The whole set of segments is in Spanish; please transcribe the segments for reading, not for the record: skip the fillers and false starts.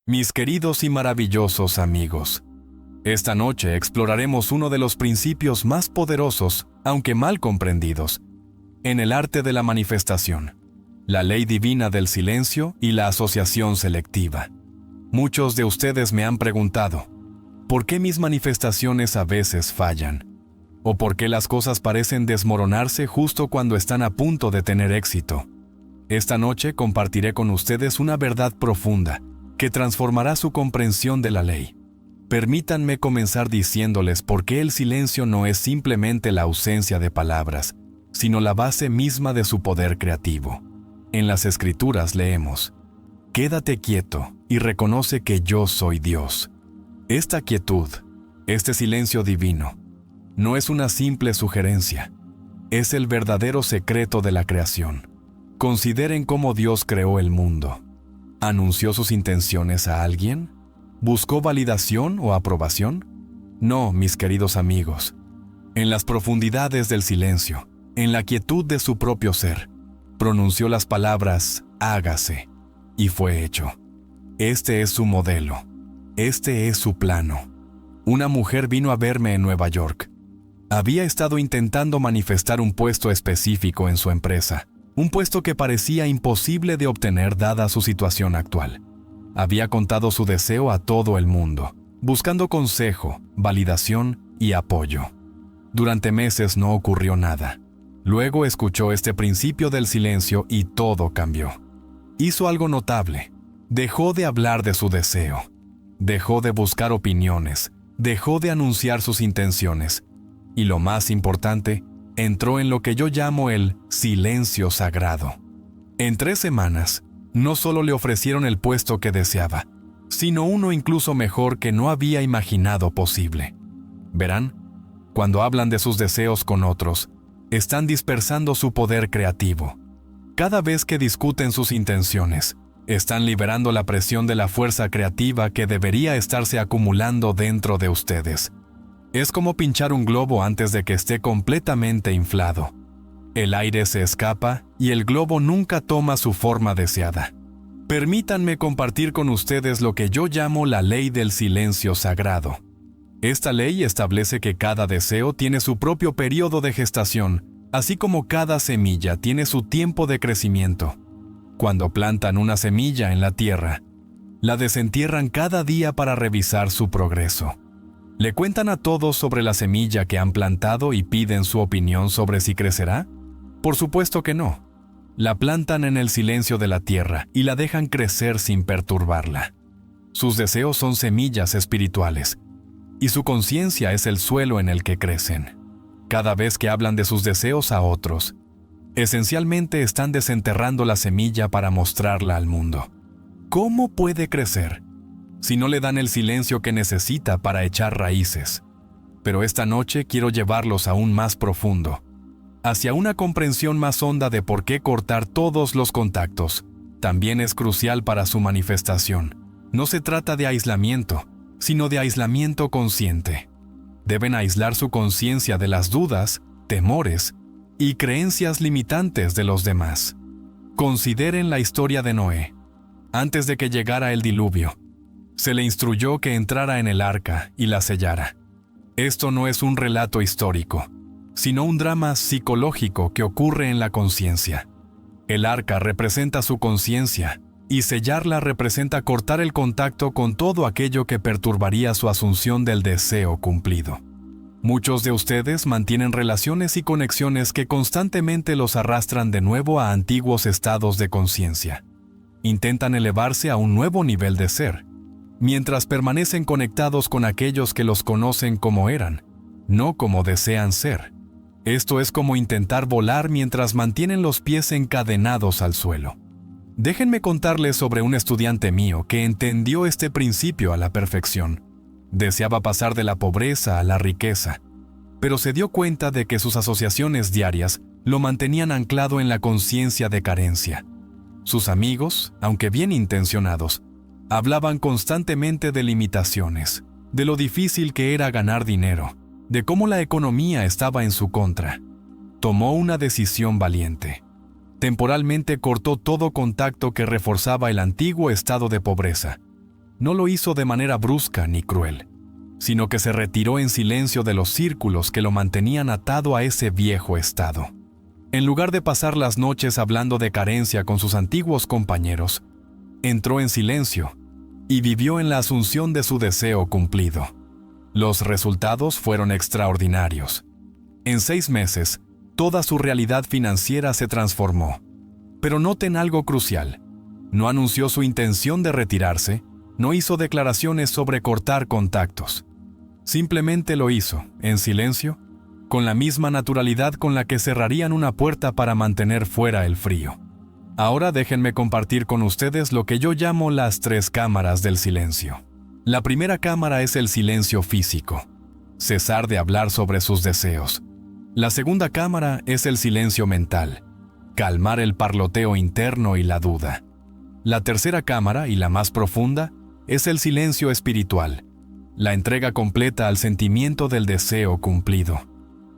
Mis queridos y maravillosos amigos, esta noche exploraremos uno de los principios más poderosos, aunque mal comprendidos, en el arte de la manifestación, la ley divina del silencio y la asociación selectiva. Muchos de ustedes me han preguntado, ¿por qué mis manifestaciones a veces fallan? ¿O por qué las cosas parecen desmoronarse justo cuando están a punto de tener éxito? Esta noche compartiré con ustedes una verdad profunda que transformará su comprensión de la ley. Permítanme comenzar diciéndoles por qué el silencio no es simplemente la ausencia de palabras, sino la base misma de su poder creativo. En las Escrituras leemos: «Quédate quieto y reconoce que yo soy Dios». Esta quietud, este silencio divino, no es una simple sugerencia, es el verdadero secreto de la creación. Consideren cómo Dios creó el mundo. ¿Anunció sus intenciones a alguien? ¿Buscó validación o aprobación? No, mis queridos amigos. En las profundidades del silencio, en la quietud de su propio ser, pronunció las palabras «hágase», y fue hecho. Este es su modelo. Este es su plano. Una mujer vino a verme en Nueva York. Había estado intentando manifestar un puesto específico en su empresa, un puesto que parecía imposible de obtener dada su situación actual. Había contado su deseo a todo el mundo, buscando consejo, validación y apoyo. Durante meses no ocurrió nada. Luego escuchó este principio del silencio y todo cambió. Hizo algo notable. Dejó de hablar de su deseo. Dejó de buscar opiniones. Dejó de anunciar sus intenciones. Y lo más importante, entró en lo que yo llamo el silencio sagrado. En 3 semanas, no solo le ofrecieron el puesto que deseaba, sino uno incluso mejor que no había imaginado posible. Verán, cuando hablan de sus deseos con otros, están dispersando su poder creativo. Cada vez que discuten sus intenciones, están liberando la presión de la fuerza creativa que debería estarse acumulando dentro de ustedes. Es como pinchar un globo antes de que esté completamente inflado. El aire se escapa y el globo nunca toma su forma deseada. Permítanme compartir con ustedes lo que yo llamo la ley del silencio sagrado. Esta ley establece que cada deseo tiene su propio periodo de gestación, así como cada semilla tiene su tiempo de crecimiento. Cuando plantan una semilla en la tierra, la desentierran cada día para revisar su progreso. ¿Le cuentan a todos sobre la semilla que han plantado y piden su opinión sobre si crecerá? Por supuesto que no. La plantan en el silencio de la tierra y la dejan crecer sin perturbarla. Sus deseos son semillas espirituales, y su conciencia es el suelo en el que crecen. Cada vez que hablan de sus deseos a otros, esencialmente están desenterrando la semilla para mostrarla al mundo. ¿Cómo puede crecer si no le dan el silencio que necesita para echar raíces? Pero esta noche quiero llevarlos aún más profundo, hacia una comprensión más honda de por qué cortar todos los contactos también es crucial para su manifestación. No se trata de aislamiento, sino de aislamiento consciente. Deben aislar su conciencia de las dudas, temores y creencias limitantes de los demás. Consideren la historia de Noé. Antes de que llegara el diluvio, se le instruyó que entrara en el arca y la sellara. Esto no es un relato histórico, sino un drama psicológico que ocurre en la conciencia. El arca representa su conciencia, y sellarla representa cortar el contacto con todo aquello que perturbaría su asunción del deseo cumplido. Muchos de ustedes mantienen relaciones y conexiones que constantemente los arrastran de nuevo a antiguos estados de conciencia. Intentan elevarse a un nuevo nivel de ser, mientras permanecen conectados con aquellos que los conocen como eran, no como desean ser. Esto es como intentar volar mientras mantienen los pies encadenados al suelo. Déjenme contarles sobre un estudiante mío que entendió este principio a la perfección. Deseaba pasar de la pobreza a la riqueza, pero se dio cuenta de que sus asociaciones diarias lo mantenían anclado en la conciencia de carencia. Sus amigos, aunque bien intencionados, hablaban constantemente de limitaciones, de lo difícil que era ganar dinero, de cómo la economía estaba en su contra. Tomó una decisión valiente. Temporalmente cortó todo contacto que reforzaba el antiguo estado de pobreza no lo hizo de manera brusca ni cruel, sino que se retiró en silencio de los círculos que lo mantenían atado a ese viejo estado. En lugar de pasar las noches hablando de carencia con sus antiguos compañeros, entró en silencio y vivió en la asunción de su deseo cumplido. Los resultados fueron extraordinarios. En 6 meses, toda su realidad financiera se transformó. Pero noten algo crucial. No anunció su intención de retirarse, no hizo declaraciones sobre cortar contactos. Simplemente lo hizo, en silencio, con la misma naturalidad con la que cerrarían una puerta para mantener fuera el frío. Ahora déjenme compartir con ustedes lo que yo llamo las 3 cámaras del silencio. La primera cámara es el silencio físico, cesar de hablar sobre sus deseos. La segunda cámara es el silencio mental, calmar el parloteo interno y la duda. La tercera cámara, y la más profunda, es el silencio espiritual, la entrega completa al sentimiento del deseo cumplido.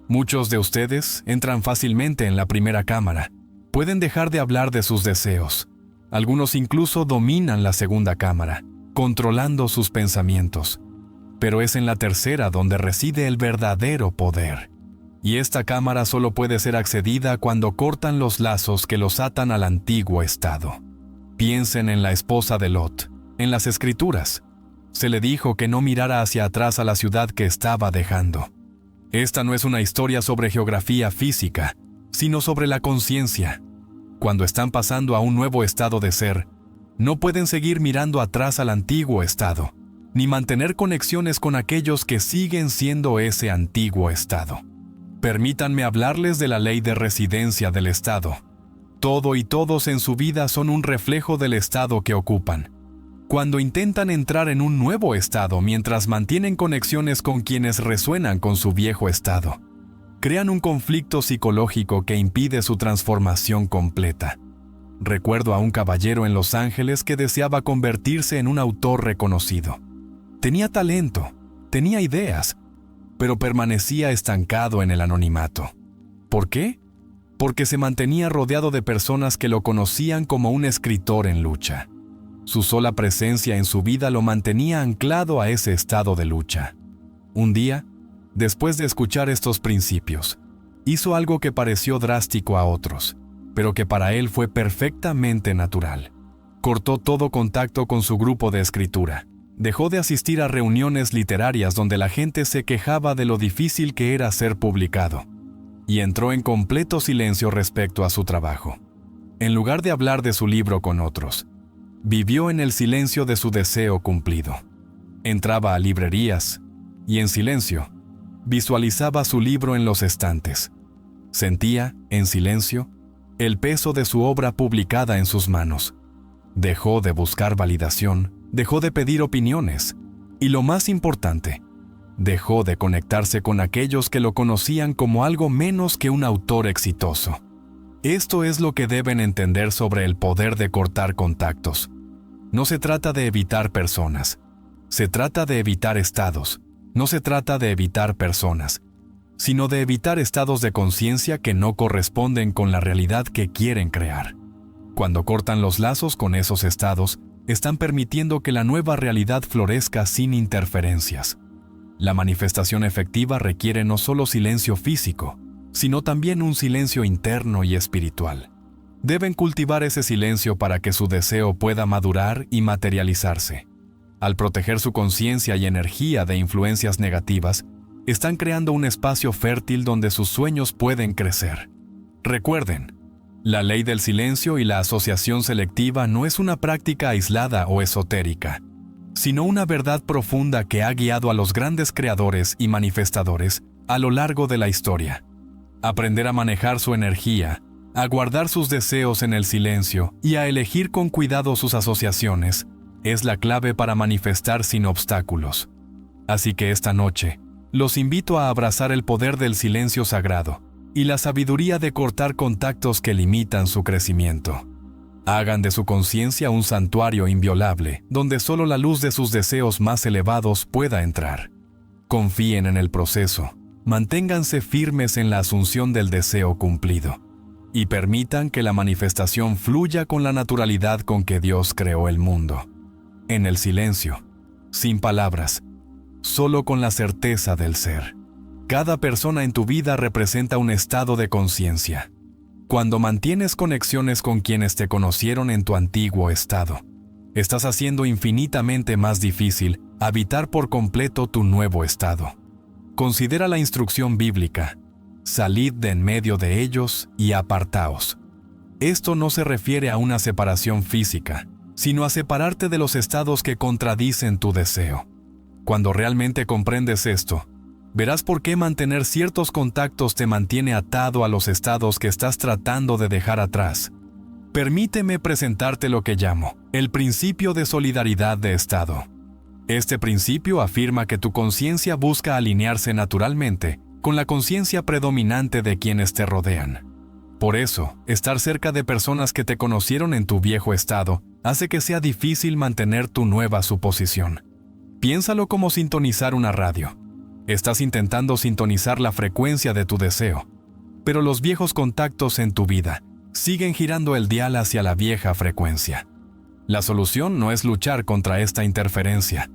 Muchos de ustedes entran fácilmente en la primera cámara. Pueden dejar de hablar de sus deseos. Algunos incluso dominan la segunda cámara, controlando sus pensamientos. Pero es en la tercera donde reside el verdadero poder. Y esta cámara solo puede ser accedida cuando cortan los lazos que los atan al antiguo estado. Piensen en la esposa de Lot. En las Escrituras, se le dijo que no mirara hacia atrás a la ciudad que estaba dejando. Esta no es una historia sobre geografía física, sino sobre la conciencia. Cuando están pasando a un nuevo estado de ser, no pueden seguir mirando atrás al antiguo estado, ni mantener conexiones con aquellos que siguen siendo ese antiguo estado. Permítanme hablarles de la ley de residencia del estado. Todo y todos en su vida son un reflejo del estado que ocupan. Cuando intentan entrar en un nuevo estado mientras mantienen conexiones con quienes resuenan con su viejo estado, crean un conflicto psicológico que impide su transformación completa. Recuerdo a un caballero en Los Ángeles que deseaba convertirse en un autor reconocido. Tenía talento, tenía ideas, pero permanecía estancado en el anonimato. ¿Por qué? Porque se mantenía rodeado de personas que lo conocían como un escritor en lucha. Su sola presencia en su vida lo mantenía anclado a ese estado de lucha. Un día, después de escuchar estos principios, hizo algo que pareció drástico a otros, pero que para él fue perfectamente natural. Cortó todo contacto con su grupo de escritura. Dejó de asistir a reuniones literarias donde la gente se quejaba de lo difícil que era ser publicado, y entró en completo silencio respecto a su trabajo. En lugar de hablar de su libro con otros, vivió en el silencio de su deseo cumplido. Entraba a librerías y, en silencio, visualizaba su libro en los estantes. Sentía, en silencio, el peso de su obra publicada en sus manos. Dejó de buscar validación, dejó de pedir opiniones y, lo más importante, dejó de conectarse con aquellos que lo conocían como algo menos que un autor exitoso. Esto es lo que deben entender sobre el poder de cortar contactos. No se trata de evitar personas, se trata de evitar estados. No se trata de evitar personas, sino de evitar estados de conciencia que no corresponden con la realidad que quieren crear. Cuando cortan los lazos con esos estados, están permitiendo que la nueva realidad florezca sin interferencias. La manifestación efectiva requiere no solo silencio físico, sino también un silencio interno y espiritual. Deben cultivar ese silencio para que su deseo pueda madurar y materializarse. Al proteger su conciencia y energía de influencias negativas, están creando un espacio fértil donde sus sueños pueden crecer. Recuerden, la ley del silencio y la asociación selectiva no es una práctica aislada o esotérica, sino una verdad profunda que ha guiado a los grandes creadores y manifestadores a lo largo de la historia. Aprender a manejar su energía, a guardar sus deseos en el silencio y a elegir con cuidado sus asociaciones es la clave para manifestar sin obstáculos. Así que esta noche, los invito a abrazar el poder del silencio sagrado y la sabiduría de cortar contactos que limitan su crecimiento. Hagan de su conciencia un santuario inviolable, donde solo la luz de sus deseos más elevados pueda entrar. Confíen en el proceso, manténganse firmes en la asunción del deseo cumplido, y permitan que la manifestación fluya con la naturalidad con que Dios creó el mundo. en el silencio, sin palabras, solo con la certeza del ser. Cada persona en tu vida representa un estado de conciencia. Cuando mantienes conexiones con quienes te conocieron en tu antiguo estado, estás haciendo infinitamente más difícil habitar por completo tu nuevo estado. Considera la instrucción bíblica: salid de en medio de ellos y apartaos. Esto no se refiere a una separación física, sino a separarte de los estados que contradicen tu deseo. Cuando realmente comprendes esto, verás por qué mantener ciertos contactos te mantiene atado a los estados que estás tratando de dejar atrás. Permíteme presentarte lo que llamo el principio de solidaridad de estado. Este principio afirma que tu conciencia busca alinearse naturalmente con la conciencia predominante de quienes te rodean. Por eso, estar cerca de personas que te conocieron en tu viejo estado hace que sea difícil mantener tu nueva suposición. Piénsalo como sintonizar una radio. Estás intentando sintonizar la frecuencia de tu deseo, pero los viejos contactos en tu vida siguen girando el dial hacia la vieja frecuencia. La solución no es luchar contra esta interferencia.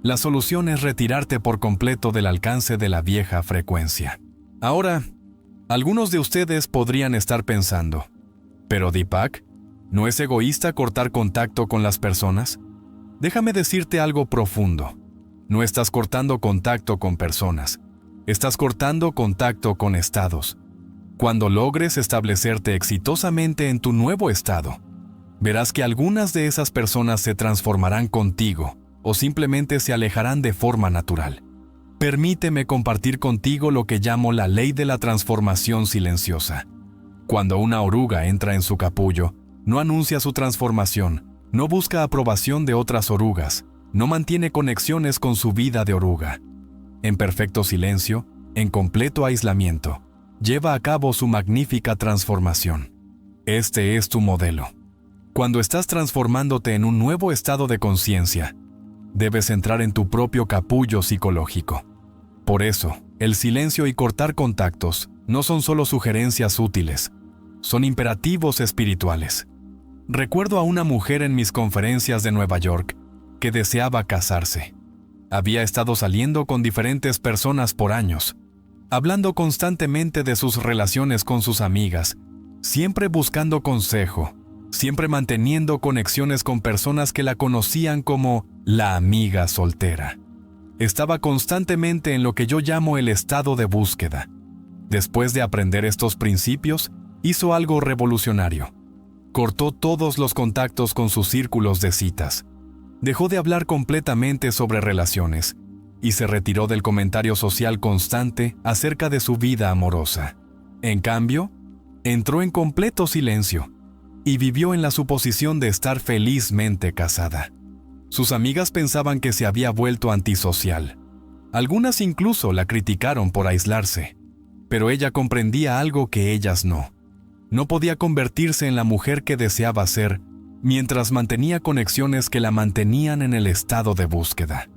La solución es retirarte por completo del alcance de la vieja frecuencia. Ahora, algunos de ustedes podrían estar pensando, ¿pero Deepak, no es egoísta cortar contacto con las personas? Déjame decirte algo profundo. No estás cortando contacto con personas, estás cortando contacto con estados. Cuando logres establecerte exitosamente en tu nuevo estado, verás que algunas de esas personas se transformarán contigo o simplemente se alejarán de forma natural. Permíteme compartir contigo lo que llamo la ley de la transformación silenciosa. Cuando una oruga entra en su capullo, no anuncia su transformación, no busca aprobación de otras orugas, no mantiene conexiones con su vida de oruga. En perfecto silencio, en completo aislamiento, lleva a cabo su magnífica transformación. Este es tu modelo. Cuando estás transformándote en un nuevo estado de conciencia, debes entrar en tu propio capullo psicológico. Por eso, el silencio y cortar contactos no son solo sugerencias útiles, son imperativos espirituales. Recuerdo a una mujer en mis conferencias de Nueva York que deseaba casarse. Había estado saliendo con diferentes personas por años, hablando constantemente de sus relaciones con sus amigas, siempre buscando consejo, siempre manteniendo conexiones con personas que la conocían como la amiga soltera. Estaba constantemente en lo que yo llamo el estado de búsqueda. Después de aprender estos principios, hizo algo revolucionario. Cortó todos los contactos con sus círculos de citas. Dejó de hablar completamente sobre relaciones y se retiró del comentario social constante acerca de su vida amorosa. En cambio, entró en completo silencio y vivió en la suposición de estar felizmente casada. Sus amigas pensaban que se había vuelto antisocial. Algunas incluso la criticaron por aislarse, pero ella comprendía algo que ellas no. No podía convertirse en la mujer que deseaba ser mientras mantenía conexiones que la mantenían en el estado de búsqueda.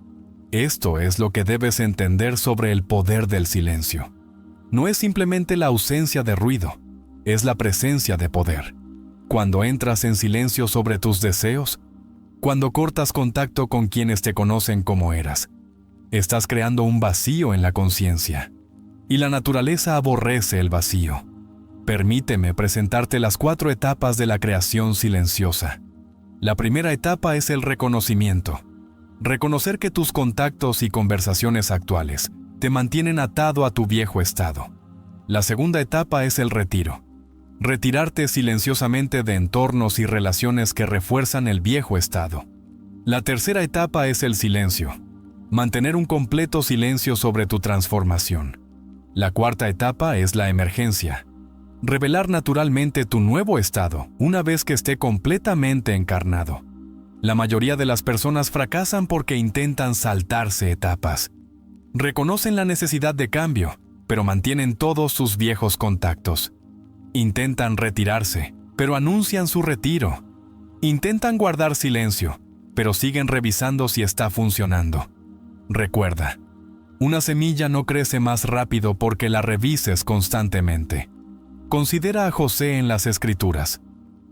Esto es lo que debes entender sobre el poder del silencio. No es simplemente la ausencia de ruido, es la presencia de poder. Cuando entras en silencio sobre tus deseos, cuando cortas contacto con quienes te conocen como eras, estás creando un vacío en la conciencia. Y la naturaleza aborrece el vacío. Permíteme presentarte las 4 etapas de la creación silenciosa. La primera etapa es el reconocimiento. Reconocer que tus contactos y conversaciones actuales te mantienen atado a tu viejo estado. La segunda etapa es el retiro. Retirarte silenciosamente de entornos y relaciones que refuerzan el viejo estado. La tercera etapa es el silencio. Mantener un completo silencio sobre tu transformación. La cuarta etapa es la emergencia. Revelar naturalmente tu nuevo estado una vez que esté completamente encarnado. La mayoría de las personas fracasan porque intentan saltarse etapas. Reconocen la necesidad de cambio, pero mantienen todos sus viejos contactos. Intentan retirarse, pero anuncian su retiro. Intentan guardar silencio, pero siguen revisando si está funcionando. Recuerda, una semilla no crece más rápido porque la revises constantemente. Considera a José en las Escrituras.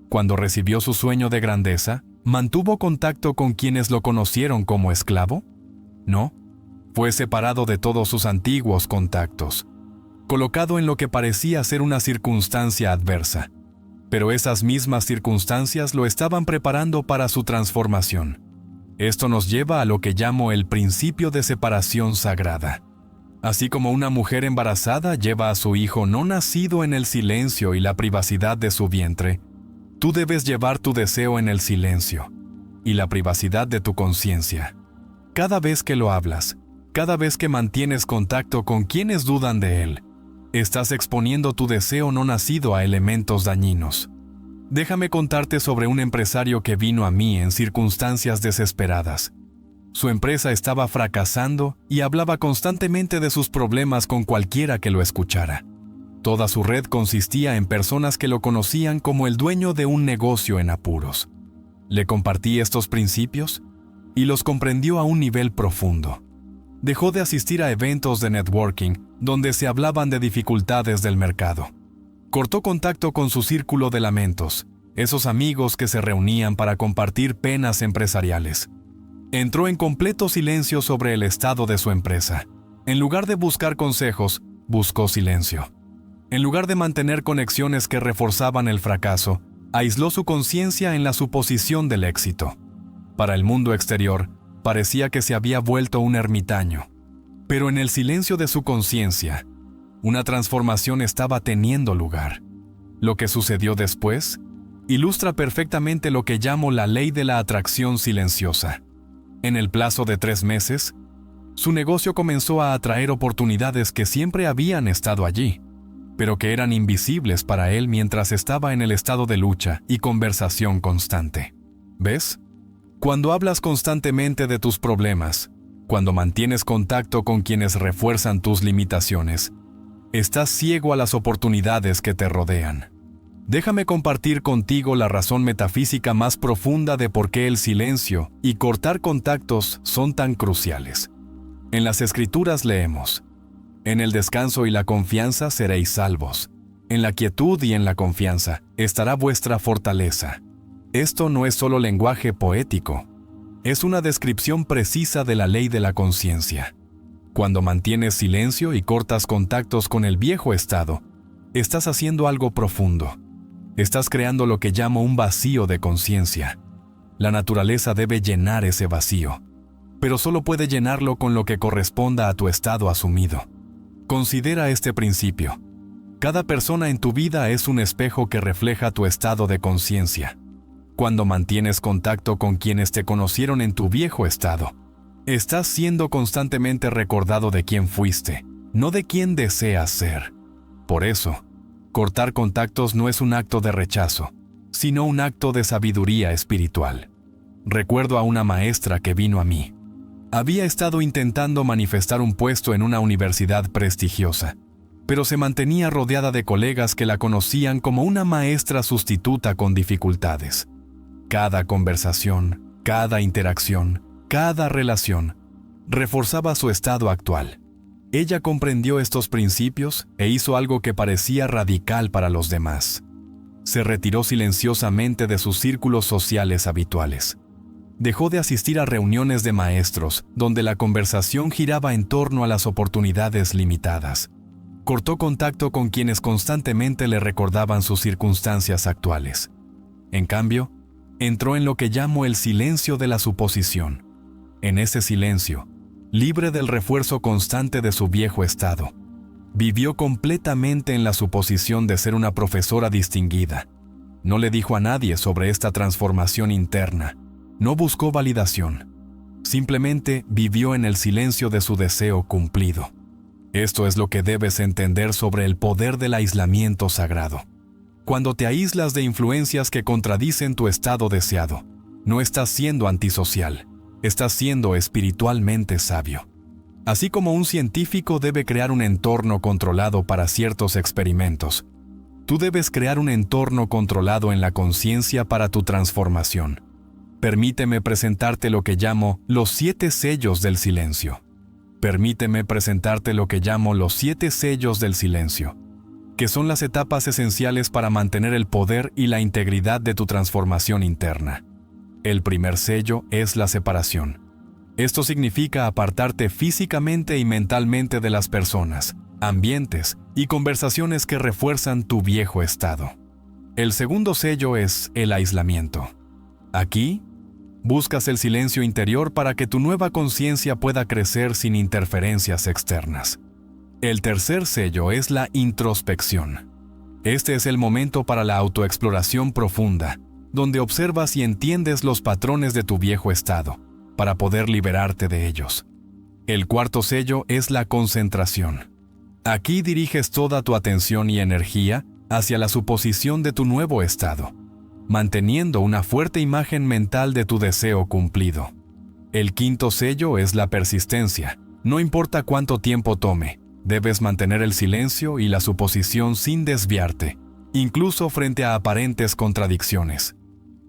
Cuando recibió su sueño de grandeza, ¿Mantuvo contacto con quienes lo conocieron como esclavo? No. Fue separado de todos sus antiguos contactos, colocado en lo que parecía ser una circunstancia adversa. Pero esas mismas circunstancias lo estaban preparando para su transformación. Esto nos lleva a lo que llamo el principio de separación sagrada. Así como una mujer embarazada lleva a su hijo no nacido en el silencio y la privacidad de su vientre, tú debes llevar tu deseo en el silencio y la privacidad de tu conciencia. Cada vez que lo hablas, cada vez que mantienes contacto con quienes dudan de él, estás exponiendo tu deseo no nacido a elementos dañinos. Déjame contarte sobre un empresario que vino a mí en circunstancias desesperadas. Su empresa estaba fracasando y hablaba constantemente de sus problemas con cualquiera que lo escuchara. Toda su red consistía en personas que lo conocían como el dueño de un negocio en apuros. Le compartí estos principios y los comprendió a un nivel profundo. Dejó de asistir a eventos de networking donde se hablaban de dificultades del mercado. Cortó contacto con su círculo de lamentos, esos amigos que se reunían para compartir penas empresariales. Entró en completo silencio sobre el estado de su empresa. En lugar de buscar consejos, buscó silencio. En lugar de mantener conexiones que reforzaban el fracaso, aisló su conciencia en la suposición del éxito. Para el mundo exterior, parecía que se había vuelto un ermitaño. Pero en el silencio de su conciencia, una transformación estaba teniendo lugar. Lo que sucedió después ilustra perfectamente lo que llamo la ley de la atracción silenciosa. En el plazo de 3 meses, su negocio comenzó a atraer oportunidades que siempre habían estado allí, pero que eran invisibles para él mientras estaba en el estado de lucha y conversación constante. ¿Ves? Cuando hablas constantemente de tus problemas, cuando mantienes contacto con quienes refuerzan tus limitaciones, estás ciego a las oportunidades que te rodean. Déjame compartir contigo la razón metafísica más profunda de por qué el silencio y cortar contactos son tan cruciales. En las Escrituras leemos: en el descanso y la confianza seréis salvos. En la quietud y en la confianza estará vuestra fortaleza. Esto no es solo lenguaje poético, es una descripción precisa de la ley de la conciencia. Cuando mantienes silencio y cortas contactos con el viejo estado, estás haciendo algo profundo. Estás creando lo que llamo un vacío de conciencia. La naturaleza debe llenar ese vacío, pero solo puede llenarlo con lo que corresponda a tu estado asumido. Considera este principio. Cada persona en tu vida es un espejo que refleja tu estado de conciencia. Cuando mantienes contacto con quienes te conocieron en tu viejo estado, estás siendo constantemente recordado de quién fuiste, no de quién deseas ser. Por eso, cortar contactos no es un acto de rechazo, sino un acto de sabiduría espiritual. Recuerdo a una maestra que vino a mí. Había estado intentando manifestar un puesto en una universidad prestigiosa, pero se mantenía rodeada de colegas que la conocían como una maestra sustituta con dificultades. Cada conversación, cada interacción, cada relación reforzaba su estado actual. Ella comprendió estos principios e hizo algo que parecía radical para los demás. Se retiró silenciosamente de sus círculos sociales habituales. Dejó de asistir a reuniones de maestros donde la conversación giraba en torno a las oportunidades limitadas. Cortó contacto con quienes constantemente le recordaban sus circunstancias actuales. En cambio, entró en lo que llamo el silencio de la suposición. En ese silencio, libre del refuerzo constante de su viejo estado, vivió completamente en la suposición de ser una profesora distinguida. No le dijo a nadie sobre esta transformación interna. No buscó validación. Simplemente vivió en el silencio de su deseo cumplido. Esto es lo que debes entender sobre el poder del aislamiento sagrado. Cuando te aíslas de influencias que contradicen tu estado deseado, no estás siendo antisocial. Estás siendo espiritualmente sabio. Así como un científico debe crear un entorno controlado para ciertos experimentos, tú debes crear un entorno controlado en la conciencia para tu transformación. Permíteme presentarte lo que llamo los 7 sellos del silencio. Permíteme presentarte lo que llamo los 7 sellos del silencio, que son las etapas esenciales para mantener el poder y la integridad de tu transformación interna. El primer sello es la separación. Esto significa apartarte físicamente y mentalmente de las personas, ambientes y conversaciones que refuerzan tu viejo estado. El segundo sello es el aislamiento. Aquí, buscas el silencio interior para que tu nueva conciencia pueda crecer sin interferencias externas. El tercer sello es la introspección. Este es el momento para la autoexploración profunda, donde observas y entiendes los patrones de tu viejo estado, para poder liberarte de ellos. El cuarto sello es la concentración. Aquí diriges toda tu atención y energía hacia la suposición de tu nuevo estado, manteniendo una fuerte imagen mental de tu deseo cumplido. El quinto sello es la persistencia. No importa cuánto tiempo tome, debes mantener el silencio y la suposición sin desviarte, incluso frente a aparentes contradicciones.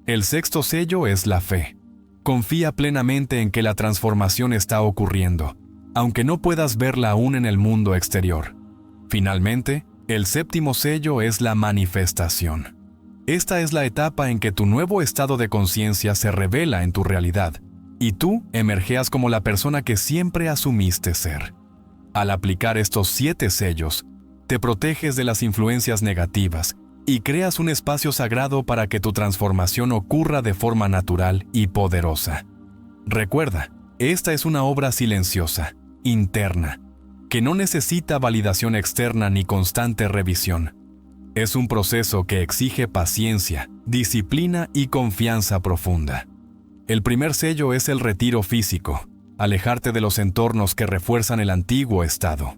El sexto sello es la fe. Confía plenamente en que la transformación está ocurriendo, aunque no puedas verla aún en el mundo exterior. Finalmente, el séptimo sello es la manifestación. Esta es la etapa en que tu nuevo estado de conciencia se revela en tu realidad, y tú emergeas como la persona que siempre asumiste ser. Al aplicar estos 7 sellos, te proteges de las influencias negativas y creas un espacio sagrado para que tu transformación ocurra de forma natural y poderosa. Recuerda, esta es una obra silenciosa, interna, que no necesita validación externa ni constante revisión. Es un proceso que exige paciencia, disciplina y confianza profunda. El primer sello es el retiro físico, alejarte de los entornos que refuerzan el antiguo estado.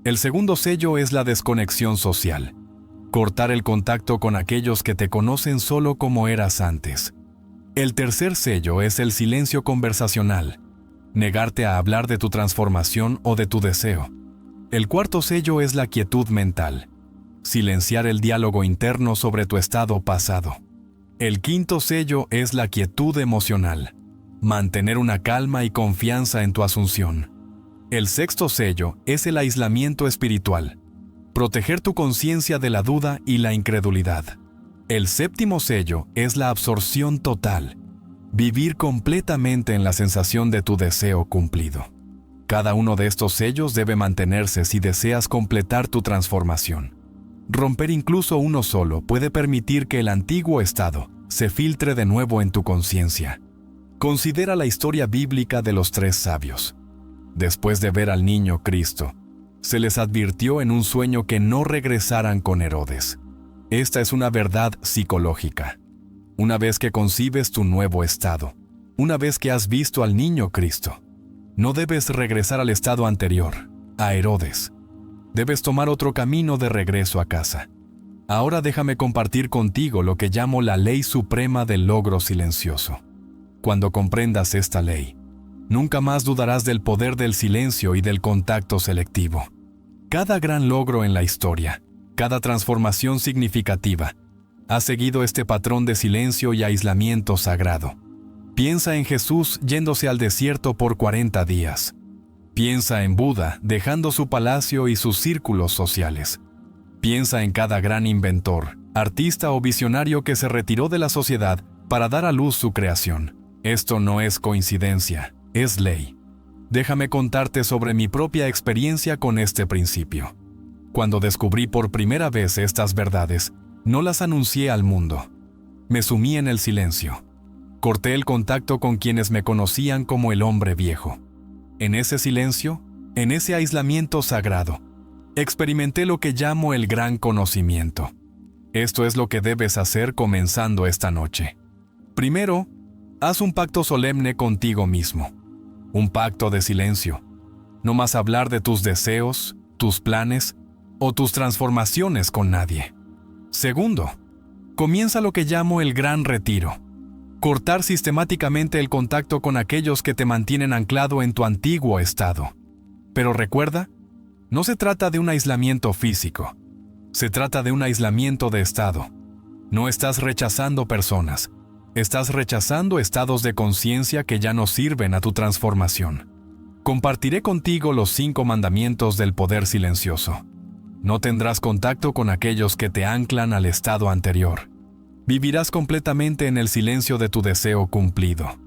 El segundo sello es la desconexión social, cortar el contacto con aquellos que te conocen solo como eras antes. El tercer sello es el silencio conversacional, negarte a hablar de tu transformación o de tu deseo. El cuarto sello es la quietud mental, silenciar el diálogo interno sobre tu estado pasado. El quinto sello es la quietud emocional, mantener una calma y confianza en tu asunción. El sexto sello es el aislamiento espiritual, proteger tu conciencia de la duda y la incredulidad. El séptimo sello es la absorción total, vivir completamente en la sensación de tu deseo cumplido. Cada uno de estos sellos debe mantenerse si deseas completar tu transformación. Romper incluso uno solo puede permitir que el antiguo estado se filtre de nuevo en tu conciencia. Considera la historia bíblica de los 3 sabios. Después de ver al niño Cristo, se les advirtió en un sueño que no regresaran con Herodes. Esta es una verdad psicológica. Una vez que concibes tu nuevo estado, una vez que has visto al niño Cristo, no debes regresar al estado anterior, a Herodes. Debes tomar otro camino de regreso a casa. Ahora déjame compartir contigo lo que llamo la ley suprema del logro silencioso. Cuando comprendas esta ley, nunca más dudarás del poder del silencio y del contacto selectivo. Cada gran logro en la historia, cada transformación significativa, ha seguido este patrón de silencio y aislamiento sagrado. Piensa en Jesús yéndose al desierto por 40 días. Piensa en Buda dejando su palacio y sus círculos sociales. Piensa en cada gran inventor, artista o visionario que se retiró de la sociedad para dar a luz su creación. Esto no es coincidencia, es ley. Déjame contarte sobre mi propia experiencia con este principio. Cuando descubrí por primera vez estas verdades, no las anuncié al mundo. Me sumí en el silencio. Corté el contacto con quienes me conocían como el hombre viejo. En ese silencio, en ese aislamiento sagrado, experimenté lo que llamo el gran conocimiento. Esto es lo que debes hacer comenzando esta noche. Primero, haz un pacto solemne contigo mismo. Un pacto de silencio. No más hablar de tus deseos, tus planes o tus transformaciones con nadie. Segundo, comienza lo que llamo el gran retiro. Cortar sistemáticamente el contacto con aquellos que te mantienen anclado en tu antiguo estado. Pero recuerda, no se trata de un aislamiento físico. Se trata de un aislamiento de estado. No estás rechazando personas. Estás rechazando estados de conciencia que ya no sirven a tu transformación. Compartiré contigo los 5 mandamientos del poder silencioso. No tendrás contacto con aquellos que te anclan al estado anterior. Vivirás completamente en el silencio de tu deseo cumplido.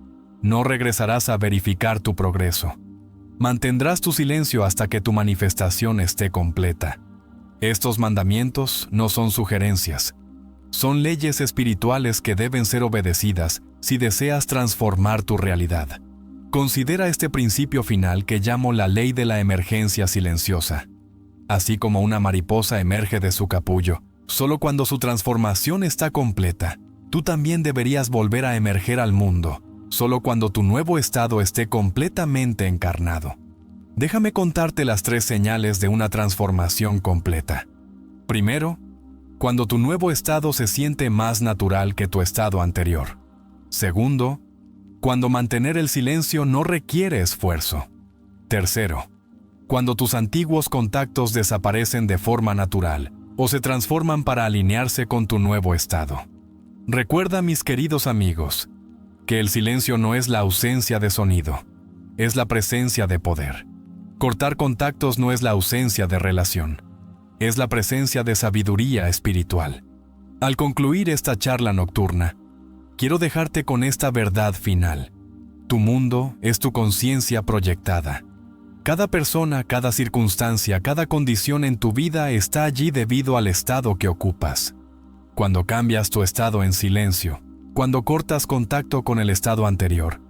No regresarás a verificar tu progreso. Mantendrás tu silencio hasta que tu manifestación esté completa. Estos mandamientos no son sugerencias. Son leyes espirituales que deben ser obedecidas si deseas transformar tu realidad. Considera este principio final que llamo la ley de la emergencia silenciosa. Así como una mariposa emerge de su capullo, solo cuando su transformación está completa, tú también deberías volver a emerger al mundo, solo cuando tu nuevo estado esté completamente encarnado. Déjame contarte las 3 señales de una transformación completa. Primero, cuando tu nuevo estado se siente más natural que tu estado anterior. Segundo, cuando mantener el silencio no requiere esfuerzo. Tercero, cuando tus antiguos contactos desaparecen de forma natural o se transforman para alinearse con tu nuevo estado. Recuerda, mis queridos amigos, que el silencio no es la ausencia de sonido, es la presencia de poder. Cortar contactos no es la ausencia de relación, es la presencia de sabiduría espiritual. Al concluir esta charla nocturna, quiero dejarte con esta verdad final. Tu mundo es tu conciencia proyectada. Cada persona, cada circunstancia, cada condición en tu vida está allí debido al estado que ocupas. Cuando cambias tu estado en silencio, cuando cortas contacto con el estado anterior,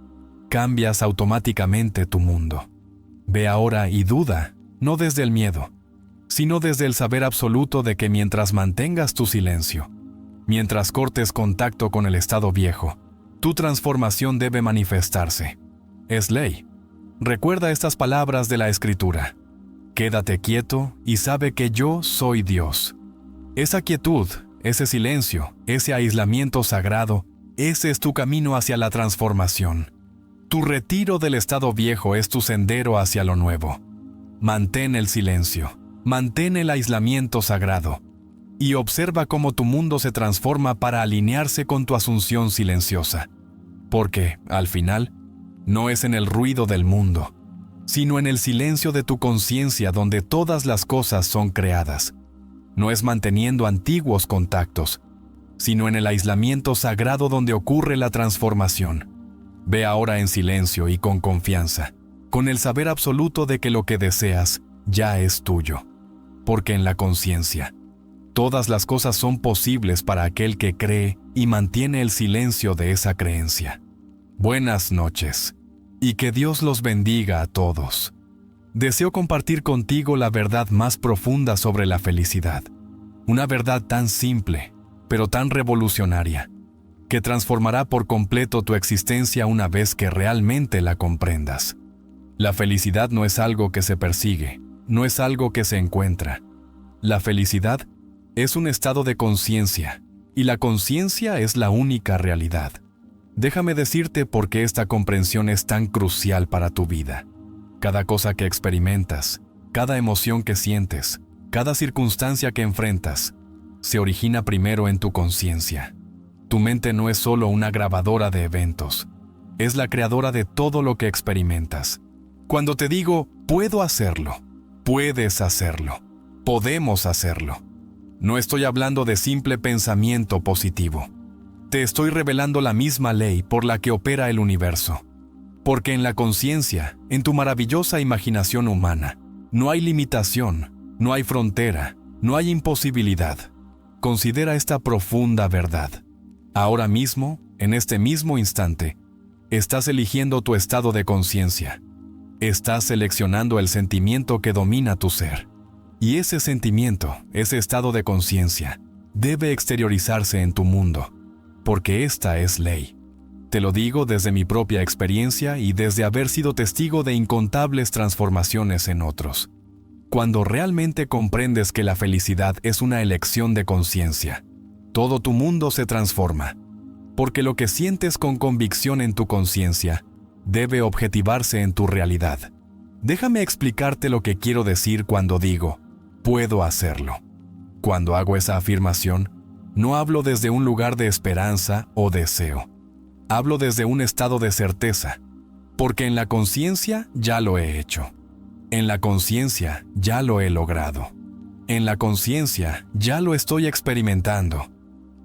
cambias automáticamente tu mundo. Ve ahora y duda, no desde el miedo, sino desde el saber absoluto de que mientras mantengas tu silencio, mientras cortes contacto con el estado viejo, tu transformación debe manifestarse. Es ley. Recuerda estas palabras de la Escritura. Quédate quieto y sabe que yo soy Dios. Esa quietud, ese silencio, ese aislamiento sagrado, ese es tu camino hacia la transformación. Tu retiro del estado viejo es tu sendero hacia lo nuevo. Mantén el silencio, mantén el aislamiento sagrado y observa cómo tu mundo se transforma para alinearse con tu asunción silenciosa. Porque, al final, no es en el ruido del mundo, sino en el silencio de tu conciencia donde todas las cosas son creadas. No es manteniendo antiguos contactos, sino en el aislamiento sagrado donde ocurre la transformación. Ve ahora en silencio y con confianza, con el saber absoluto de que lo que deseas ya es tuyo. Porque en la conciencia, todas las cosas son posibles para aquel que cree y mantiene el silencio de esa creencia. Buenas noches, y que Dios los bendiga a todos. Deseo compartir contigo la verdad más profunda sobre la felicidad. Una verdad tan simple, pero tan revolucionaria, que transformará por completo tu existencia una vez que realmente la comprendas. La felicidad no es algo que se persigue, no es algo que se encuentra. La felicidad es un estado de conciencia, y la conciencia es la única realidad. Déjame decirte por qué esta comprensión es tan crucial para tu vida. Cada cosa que experimentas, cada emoción que sientes, cada circunstancia que enfrentas, se origina primero en tu conciencia. Tu mente no es solo una grabadora de eventos, es la creadora de todo lo que experimentas. Cuando te digo, puedo hacerlo, puedes hacerlo, podemos hacerlo, no estoy hablando de simple pensamiento positivo. Te estoy revelando la misma ley por la que opera el universo. Porque en la conciencia, en tu maravillosa imaginación humana, no hay limitación, no hay frontera, no hay imposibilidad. Considera esta profunda verdad. Ahora mismo, en este mismo instante, estás eligiendo tu estado de conciencia. Estás seleccionando el sentimiento que domina tu ser. Y ese sentimiento, ese estado de conciencia, debe exteriorizarse en tu mundo, porque esta es ley. Te lo digo desde mi propia experiencia y desde haber sido testigo de incontables transformaciones en otros. Cuando realmente comprendes que la felicidad es una elección de conciencia, todo tu mundo se transforma, porque lo que sientes con convicción en tu conciencia debe objetivarse en tu realidad. Déjame explicarte lo que quiero decir cuando digo, puedo hacerlo. Cuando hago esa afirmación, no hablo desde un lugar de esperanza o deseo. Hablo desde un estado de certeza, porque en la conciencia ya lo he hecho. En la conciencia ya lo he logrado. En la conciencia ya lo estoy experimentando.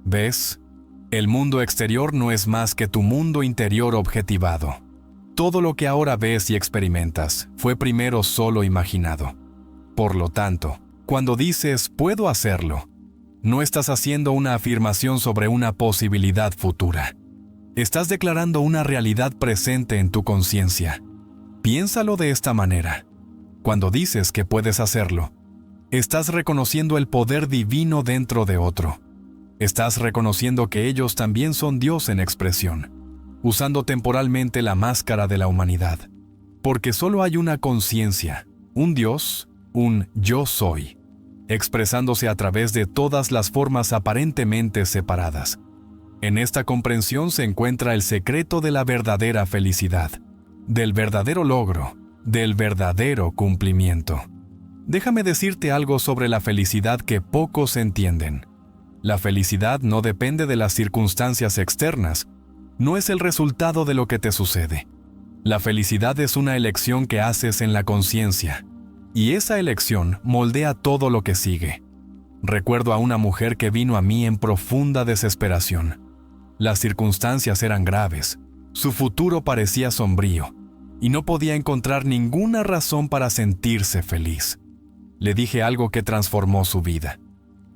¿Ves? El mundo exterior no es más que tu mundo interior objetivado. Todo lo que ahora ves y experimentas fue primero solo imaginado. Por lo tanto, cuando dices «puedo hacerlo», no estás haciendo una afirmación sobre una posibilidad futura. Estás declarando una realidad presente en tu conciencia. Piénsalo de esta manera. Cuando dices que puedes hacerlo, estás reconociendo el poder divino dentro de otro. Estás reconociendo que ellos también son Dios en expresión, usando temporalmente la máscara de la humanidad. Porque solo hay una conciencia, un Dios, un yo soy, expresándose a través de todas las formas aparentemente separadas. En esta comprensión se encuentra el secreto de la verdadera felicidad, del verdadero logro, del verdadero cumplimiento. Déjame decirte algo sobre la felicidad que pocos entienden. La felicidad no depende de las circunstancias externas, no es el resultado de lo que te sucede. La felicidad es una elección que haces en la conciencia, y esa elección moldea todo lo que sigue. Recuerdo a una mujer que vino a mí en profunda desesperación. Las circunstancias eran graves, su futuro parecía sombrío, y no podía encontrar ninguna razón para sentirse feliz. Le dije algo que transformó su vida.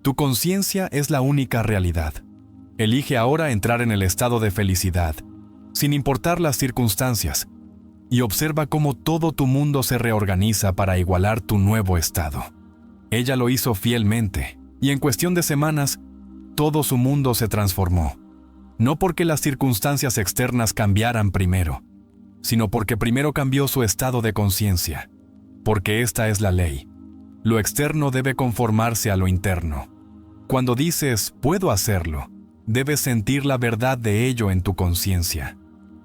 Tu conciencia es la única realidad. Elige ahora entrar en el estado de felicidad, sin importar las circunstancias, y observa cómo todo tu mundo se reorganiza para igualar tu nuevo estado. Ella lo hizo fielmente, y en cuestión de semanas, todo su mundo se transformó. No porque las circunstancias externas cambiaran primero, sino porque primero cambió su estado de conciencia. Porque esta es la ley. Lo externo debe conformarse a lo interno. Cuando dices, puedo hacerlo, debes sentir la verdad de ello en tu conciencia.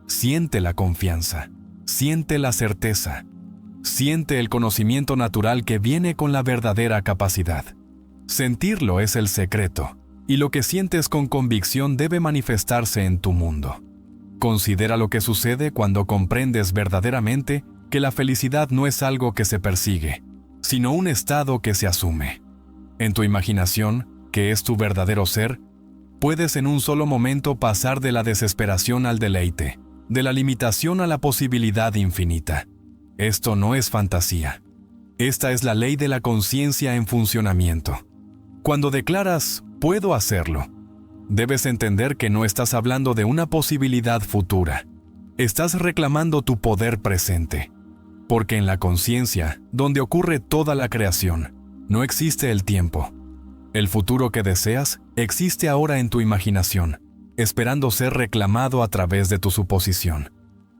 Siente la confianza, siente la certeza, siente el conocimiento natural que viene con la verdadera capacidad. Sentirlo es el secreto, y lo que sientes con convicción debe manifestarse en tu mundo. Considera lo que sucede cuando comprendes verdaderamente que la felicidad no es algo que se persigue, sino un estado que se asume. En tu imaginación, que es tu verdadero ser, puedes en un solo momento pasar de la desesperación al deleite, de la limitación a la posibilidad infinita. Esto no es fantasía. Esta es la ley de la conciencia en funcionamiento. Cuando declaras, puedo hacerlo, debes entender que no estás hablando de una posibilidad futura. Estás reclamando tu poder presente. Porque en la conciencia, donde ocurre toda la creación, no existe el tiempo. El futuro que deseas existe ahora en tu imaginación, esperando ser reclamado a través de tu suposición.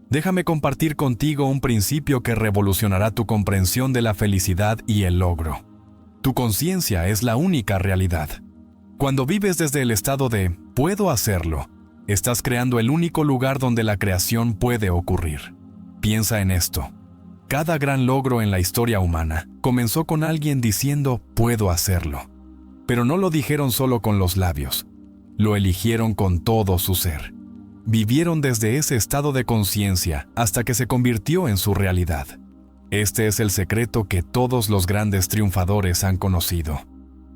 Déjame compartir contigo un principio que revolucionará tu comprensión de la felicidad y el logro. Tu conciencia es la única realidad. Cuando vives desde el estado de «puedo hacerlo», estás creando el único lugar donde la creación puede ocurrir. Piensa en esto. Cada gran logro en la historia humana comenzó con alguien diciendo «puedo hacerlo». Pero no lo dijeron solo con los labios, lo eligieron con todo su ser. Vivieron desde ese estado de conciencia hasta que se convirtió en su realidad. Este es el secreto que todos los grandes triunfadores han conocido.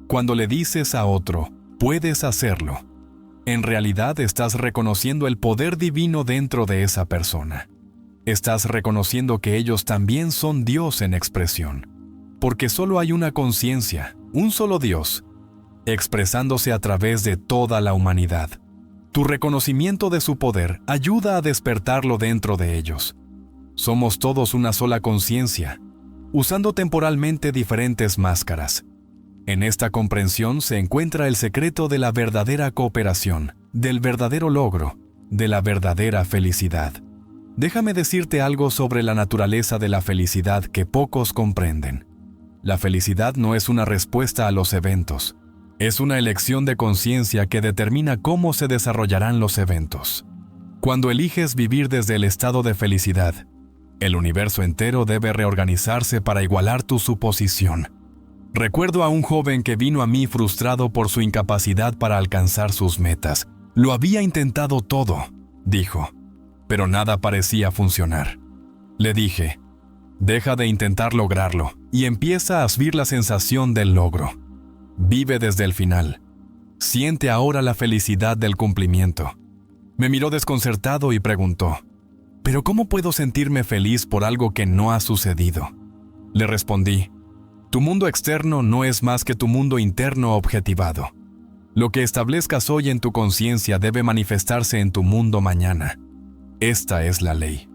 Cuando le dices a otro, puedes hacerlo, en realidad estás reconociendo el poder divino dentro de esa persona. Estás reconociendo que ellos también son Dios en expresión, porque solo hay una conciencia, un solo Dios, expresándose a través de toda la humanidad. Tu reconocimiento de su poder ayuda a despertarlo dentro de ellos. Somos todos una sola conciencia, usando temporalmente diferentes máscaras. En esta comprensión se encuentra el secreto de la verdadera cooperación, del verdadero logro, de la verdadera felicidad. Déjame decirte algo sobre la naturaleza de la felicidad que pocos comprenden. La felicidad no es una respuesta a los eventos. Es una elección de conciencia que determina cómo se desarrollarán los eventos. Cuando eliges vivir desde el estado de felicidad, el universo entero debe reorganizarse para igualar tu suposición. Recuerdo a un joven que vino a mí frustrado por su incapacidad para alcanzar sus metas. Lo había intentado todo, dijo, pero nada parecía funcionar. Le dije, deja de intentar lograrlo y empieza a vivir la sensación del logro. Vive desde el final. Siente ahora la felicidad del cumplimiento. Me miró desconcertado y preguntó, ¿pero cómo puedo sentirme feliz por algo que no ha sucedido? Le respondí, tu mundo externo no es más que tu mundo interno objetivado. Lo que establezcas hoy en tu conciencia debe manifestarse en tu mundo mañana. Esta es la ley.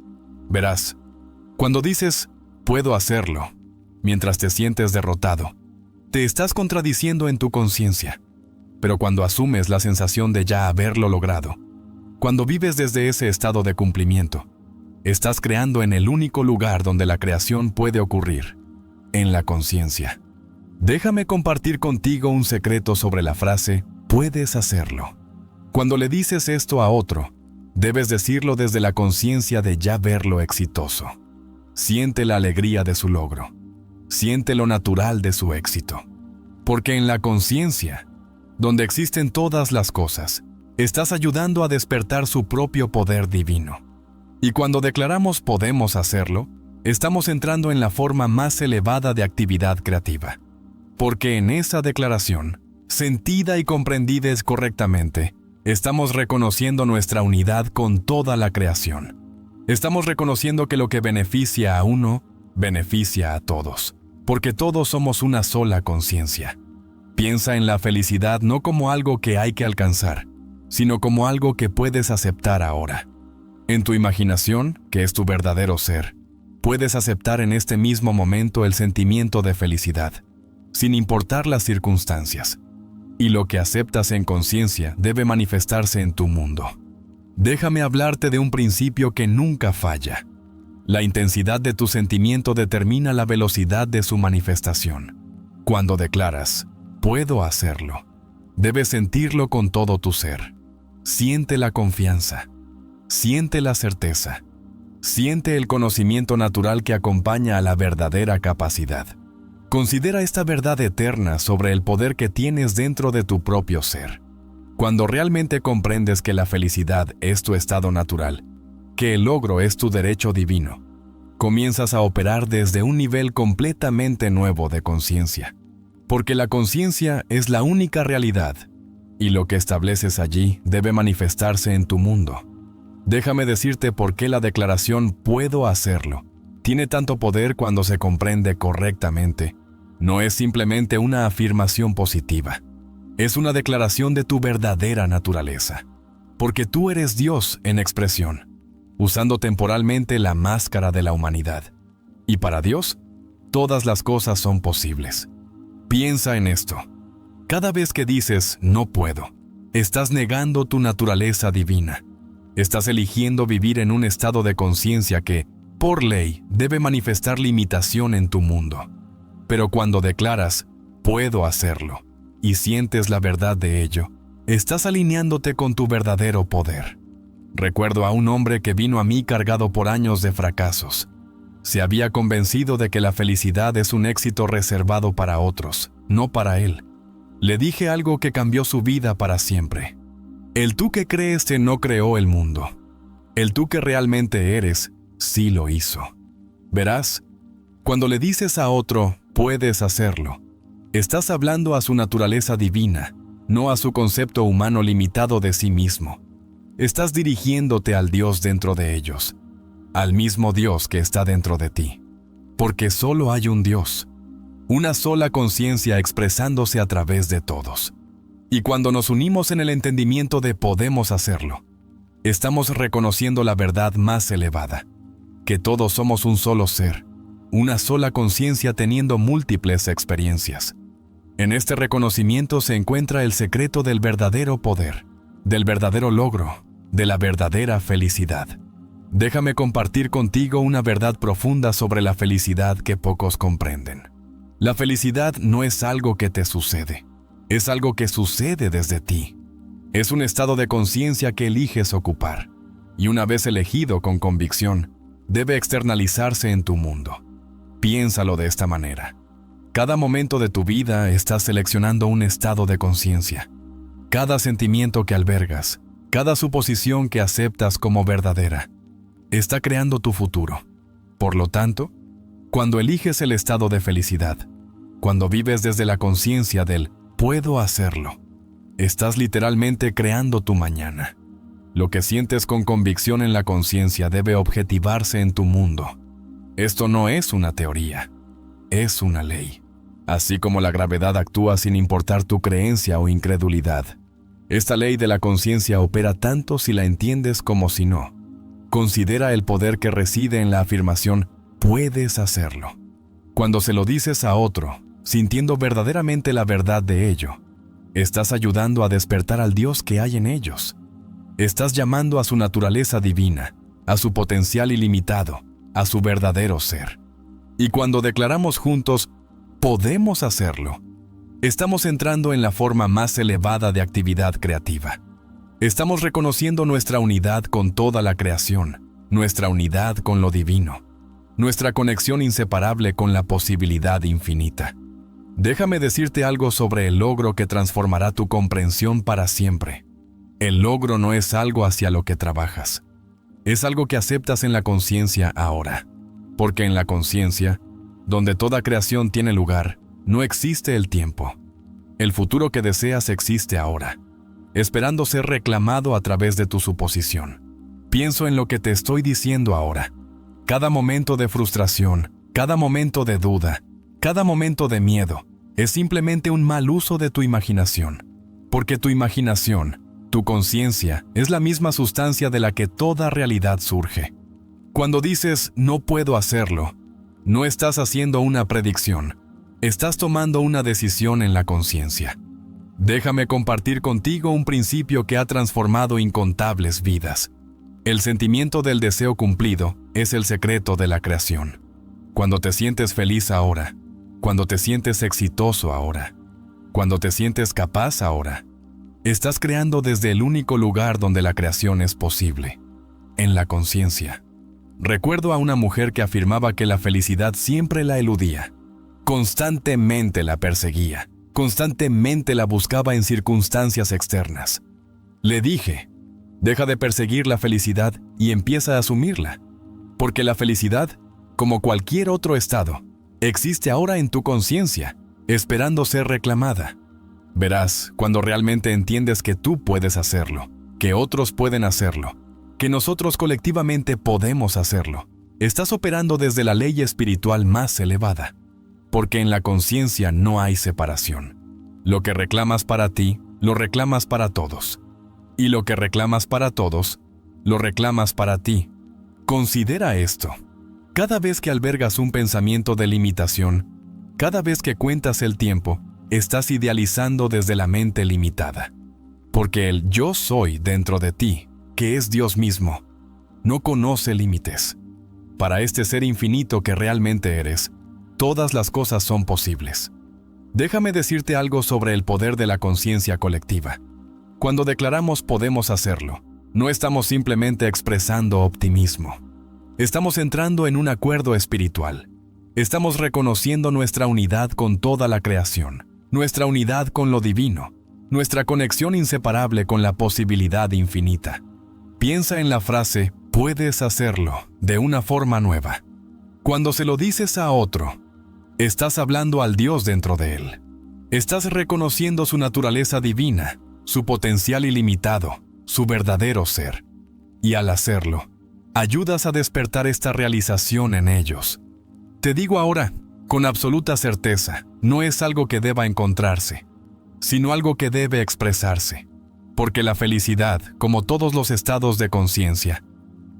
Verás, cuando dices, puedo hacerlo, mientras te sientes derrotado, te estás contradiciendo en tu conciencia. Pero cuando asumes la sensación de ya haberlo logrado, cuando vives desde ese estado de cumplimiento, estás creando en el único lugar donde la creación puede ocurrir, en la conciencia. Déjame compartir contigo un secreto sobre la frase, puedes hacerlo. Cuando le dices esto a otro, debes decirlo desde la conciencia de ya verlo exitoso. Siente la alegría de su logro. Siente lo natural de su éxito. Porque en la conciencia, donde existen todas las cosas, estás ayudando a despertar su propio poder divino. Y cuando declaramos podemos hacerlo, estamos entrando en la forma más elevada de actividad creativa. Porque en esa declaración, sentida y comprendida correctamente, estamos reconociendo nuestra unidad con toda la creación. Estamos reconociendo que lo que beneficia a uno, beneficia a todos, porque todos somos una sola conciencia. Piensa en la felicidad no como algo que hay que alcanzar, sino como algo que puedes aceptar ahora. En tu imaginación, que es tu verdadero ser, puedes aceptar en este mismo momento el sentimiento de felicidad, sin importar las circunstancias. Y lo que aceptas en conciencia debe manifestarse en tu mundo. Déjame hablarte de un principio que nunca falla. La intensidad de tu sentimiento determina la velocidad de su manifestación. Cuando declaras, puedo hacerlo, debes sentirlo con todo tu ser. Siente la confianza. Siente la certeza. Siente el conocimiento natural que acompaña a la verdadera capacidad. Considera esta verdad eterna sobre el poder que tienes dentro de tu propio ser. Cuando realmente comprendes que la felicidad es tu estado natural, que el logro es tu derecho divino, comienzas a operar desde un nivel completamente nuevo de conciencia. Porque la conciencia es la única realidad, y lo que estableces allí debe manifestarse en tu mundo. Déjame decirte por qué la declaración «puedo hacerlo» tiene tanto poder cuando se comprende correctamente. No es simplemente una afirmación positiva. Es una declaración de tu verdadera naturaleza. Porque tú eres Dios en expresión, usando temporalmente la máscara de la humanidad. Y para Dios, todas las cosas son posibles. Piensa en esto. Cada vez que dices «no puedo», estás negando tu naturaleza divina. Estás eligiendo vivir en un estado de conciencia que, por ley, debe manifestar limitación en tu mundo. Pero cuando declaras, puedo hacerlo, y sientes la verdad de ello, estás alineándote con tu verdadero poder. Recuerdo a un hombre que vino a mí cargado por años de fracasos. Se había convencido de que la felicidad es un éxito reservado para otros, no para él. Le dije algo que cambió su vida para siempre. El tú que crees no creó el mundo. El tú que realmente eres, sí lo hizo. Verás, cuando le dices a otro, puedes hacerlo, estás hablando a su naturaleza divina, no a su concepto humano limitado de sí mismo. Estás dirigiéndote al Dios dentro de ellos, al mismo Dios que está dentro de ti. Porque solo hay un Dios, una sola conciencia expresándose a través de todos. Y cuando nos unimos en el entendimiento de podemos hacerlo, estamos reconociendo la verdad más elevada, que todos somos un solo ser, una sola conciencia teniendo múltiples experiencias. En este reconocimiento se encuentra el secreto del verdadero poder, del verdadero logro, de la verdadera felicidad. Déjame compartir contigo una verdad profunda sobre la felicidad que pocos comprenden. La felicidad no es algo que te sucede. Es algo que sucede desde ti. Es un estado de conciencia que eliges ocupar, y una vez elegido con convicción, debe externalizarse en tu mundo. Piénsalo de esta manera. Cada momento de tu vida estás seleccionando un estado de conciencia. Cada sentimiento que albergas, cada suposición que aceptas como verdadera, está creando tu futuro. Por lo tanto, cuando eliges el estado de felicidad, cuando vives desde la conciencia del puedo hacerlo, Estás literalmente creando tu mañana. Lo que sientes con convicción en la conciencia debe objetivarse en tu mundo. Esto no es una teoría, es una ley. Así como la gravedad actúa sin importar tu creencia o incredulidad. Esta ley de la conciencia opera tanto si la entiendes como si no. Considera el poder que reside en la afirmación «puedes hacerlo». Cuando se lo dices a otro, sintiendo verdaderamente la verdad de ello, estás ayudando a despertar al Dios que hay en ellos. Estás llamando a su naturaleza divina, a su potencial ilimitado, a su verdadero ser. Y cuando declaramos juntos «podemos hacerlo», estamos entrando en la forma más elevada de actividad creativa. Estamos reconociendo nuestra unidad con toda la creación, nuestra unidad con lo divino, nuestra conexión inseparable con la posibilidad infinita. Déjame decirte algo sobre el logro que transformará tu comprensión para siempre. El logro no es algo hacia lo que trabajas. Es algo que aceptas en la conciencia ahora. Porque en la conciencia, donde toda creación tiene lugar, no existe el tiempo. El futuro que deseas existe ahora, esperando ser reclamado a través de tu suposición. Pienso en lo que te estoy diciendo ahora. Cada momento de frustración, cada momento de duda, cada momento de miedo, es simplemente un mal uso de tu imaginación. Porque tu imaginación, tu conciencia, es la misma sustancia de la que toda realidad surge. Cuando dices «no puedo hacerlo», no estás haciendo una predicción. Estás tomando una decisión en la conciencia. Déjame compartir contigo un principio que ha transformado incontables vidas. El sentimiento del deseo cumplido es el secreto de la creación. Cuando te sientes feliz ahora, cuando te sientes exitoso ahora, cuando te sientes capaz ahora, estás creando desde el único lugar donde la creación es posible, en la conciencia. Recuerdo a una mujer que afirmaba que la felicidad siempre la eludía. Constantemente la perseguía, constantemente la buscaba en circunstancias externas. Le dije, deja de perseguir la felicidad y empieza a asumirla, porque la felicidad, como cualquier otro estado, existe ahora en tu conciencia, esperando ser reclamada. Verás, cuando realmente entiendes que tú puedes hacerlo, que otros pueden hacerlo, que nosotros colectivamente podemos hacerlo, estás operando desde la ley espiritual más elevada. Porque en la conciencia no hay separación. Lo que reclamas para ti, lo reclamas para todos. Y lo que reclamas para todos, lo reclamas para ti. Considera esto. Cada vez que albergas un pensamiento de limitación, cada vez que cuentas el tiempo, estás idealizando desde la mente limitada. Porque el yo soy dentro de ti, que es Dios mismo, no conoce límites. Para este ser infinito que realmente eres, todas las cosas son posibles. Déjame decirte algo sobre el poder de la conciencia colectiva. Cuando declaramos podemos hacerlo, no estamos simplemente expresando optimismo. Estamos entrando en un acuerdo espiritual. Estamos reconociendo nuestra unidad con toda la creación, nuestra unidad con lo divino, nuestra conexión inseparable con la posibilidad infinita. Piensa en la frase «puedes hacerlo» de una forma nueva. Cuando se lo dices a otro, estás hablando al Dios dentro de él. Estás reconociendo su naturaleza divina, su potencial ilimitado, su verdadero ser. Y al hacerlo, ayudas a despertar esta realización en ellos. Te digo ahora, con absoluta certeza, no es algo que deba encontrarse, sino algo que debe expresarse. Porque la felicidad, como todos los estados de conciencia,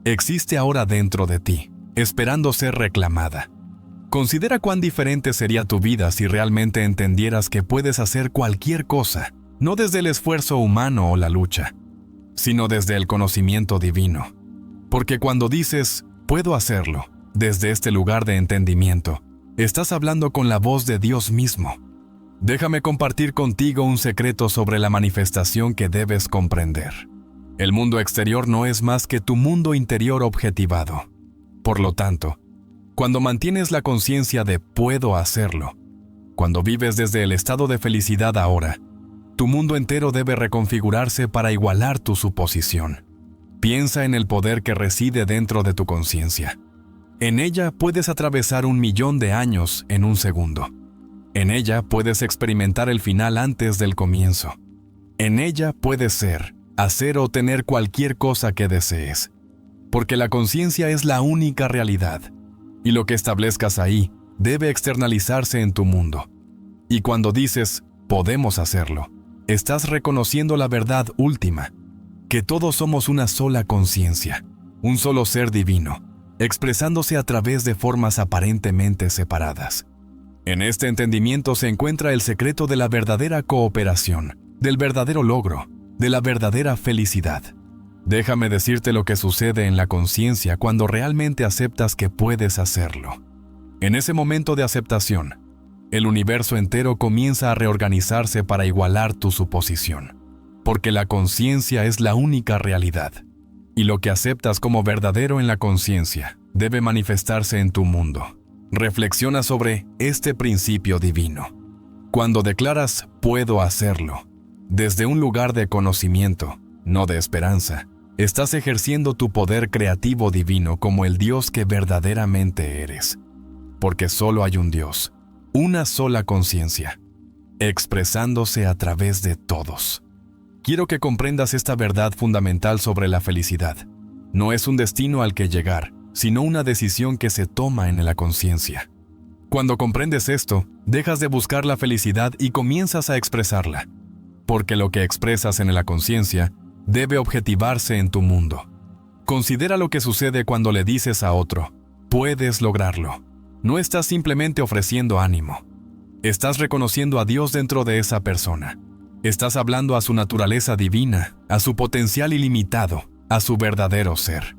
existe ahora dentro de ti, esperando ser reclamada. Considera cuán diferente sería tu vida si realmente entendieras que puedes hacer cualquier cosa, no desde el esfuerzo humano o la lucha, sino desde el conocimiento divino. Porque cuando dices, puedo hacerlo, desde este lugar de entendimiento, estás hablando con la voz de Dios mismo. Déjame compartir contigo un secreto sobre la manifestación que debes comprender. El mundo exterior no es más que tu mundo interior objetivado. Por lo tanto, cuando mantienes la conciencia de puedo hacerlo, cuando vives desde el estado de felicidad ahora, tu mundo entero debe reconfigurarse para igualar tu suposición. Piensa en el poder que reside dentro de tu conciencia. En ella puedes atravesar 1.000.000 de años en un segundo. En ella puedes experimentar el final antes del comienzo. En ella puedes ser, hacer o tener cualquier cosa que desees, porque la conciencia es la única realidad, y lo que establezcas ahí debe externalizarse en tu mundo. Y cuando dices, podemos hacerlo, estás reconociendo la verdad última, que todos somos una sola conciencia, un solo ser divino, expresándose a través de formas aparentemente separadas. En este entendimiento se encuentra el secreto de la verdadera cooperación, del verdadero logro, de la verdadera felicidad. Déjame decirte lo que sucede en la conciencia cuando realmente aceptas que puedes hacerlo. En ese momento de aceptación, el universo entero comienza a reorganizarse para igualar tu suposición, porque la conciencia es la única realidad, y lo que aceptas como verdadero en la conciencia debe manifestarse en tu mundo. Reflexiona sobre este principio divino. Cuando declaras "puedo hacerlo", desde un lugar de conocimiento, no de esperanza, estás ejerciendo tu poder creativo divino como el Dios que verdaderamente eres. Porque solo hay un Dios, una sola conciencia, expresándose a través de todos. Quiero que comprendas esta verdad fundamental sobre la felicidad. No es un destino al que llegar, sino una decisión que se toma en la conciencia. Cuando comprendes esto, dejas de buscar la felicidad y comienzas a expresarla, porque lo que expresas en la conciencia debe objetivarse en tu mundo. Considera lo que sucede cuando le dices a otro, puedes lograrlo. No estás simplemente ofreciendo ánimo. Estás reconociendo a Dios dentro de esa persona. Estás hablando a su naturaleza divina, a su potencial ilimitado, a su verdadero ser.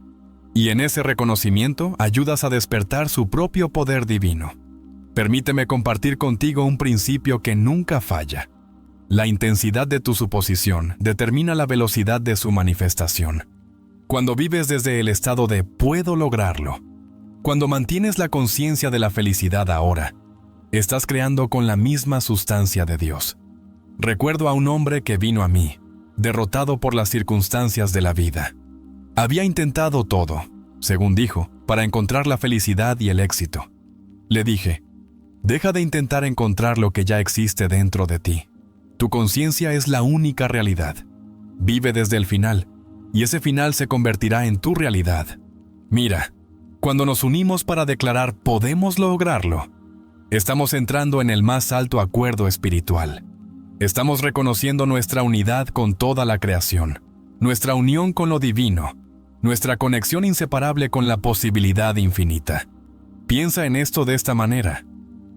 Y en ese reconocimiento ayudas a despertar su propio poder divino. Permíteme compartir contigo un principio que nunca falla. La intensidad de tu suposición determina la velocidad de su manifestación. Cuando vives desde el estado de "puedo lograrlo", cuando mantienes la conciencia de la felicidad ahora, estás creando con la misma sustancia de Dios. Recuerdo a un hombre que vino a mí, derrotado por las circunstancias de la vida. Había intentado todo, según dijo, para encontrar la felicidad y el éxito. Le dije, deja de intentar encontrar lo que ya existe dentro de ti. Tu conciencia es la única realidad. Vive desde el final, y ese final se convertirá en tu realidad. Mira, cuando nos unimos para declarar "podemos lograrlo", estamos entrando en el más alto acuerdo espiritual. Estamos reconociendo nuestra unidad con toda la creación, nuestra unión con lo divino, nuestra conexión inseparable con la posibilidad infinita. Piensa en esto de esta manera.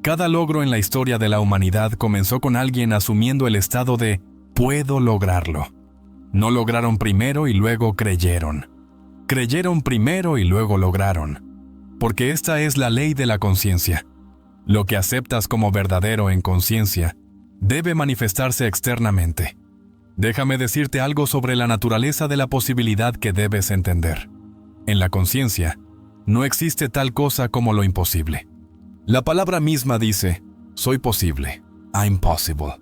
Cada logro en la historia de la humanidad comenzó con alguien asumiendo el estado de "puedo lograrlo". No lograron primero y luego creyeron. Creyeron primero y luego lograron. Porque esta es la ley de la conciencia. Lo que aceptas como verdadero en conciencia debe manifestarse externamente. Déjame decirte algo sobre la naturaleza de la posibilidad que debes entender. En la conciencia, no existe tal cosa como lo imposible. La palabra misma dice, soy posible, I'm possible.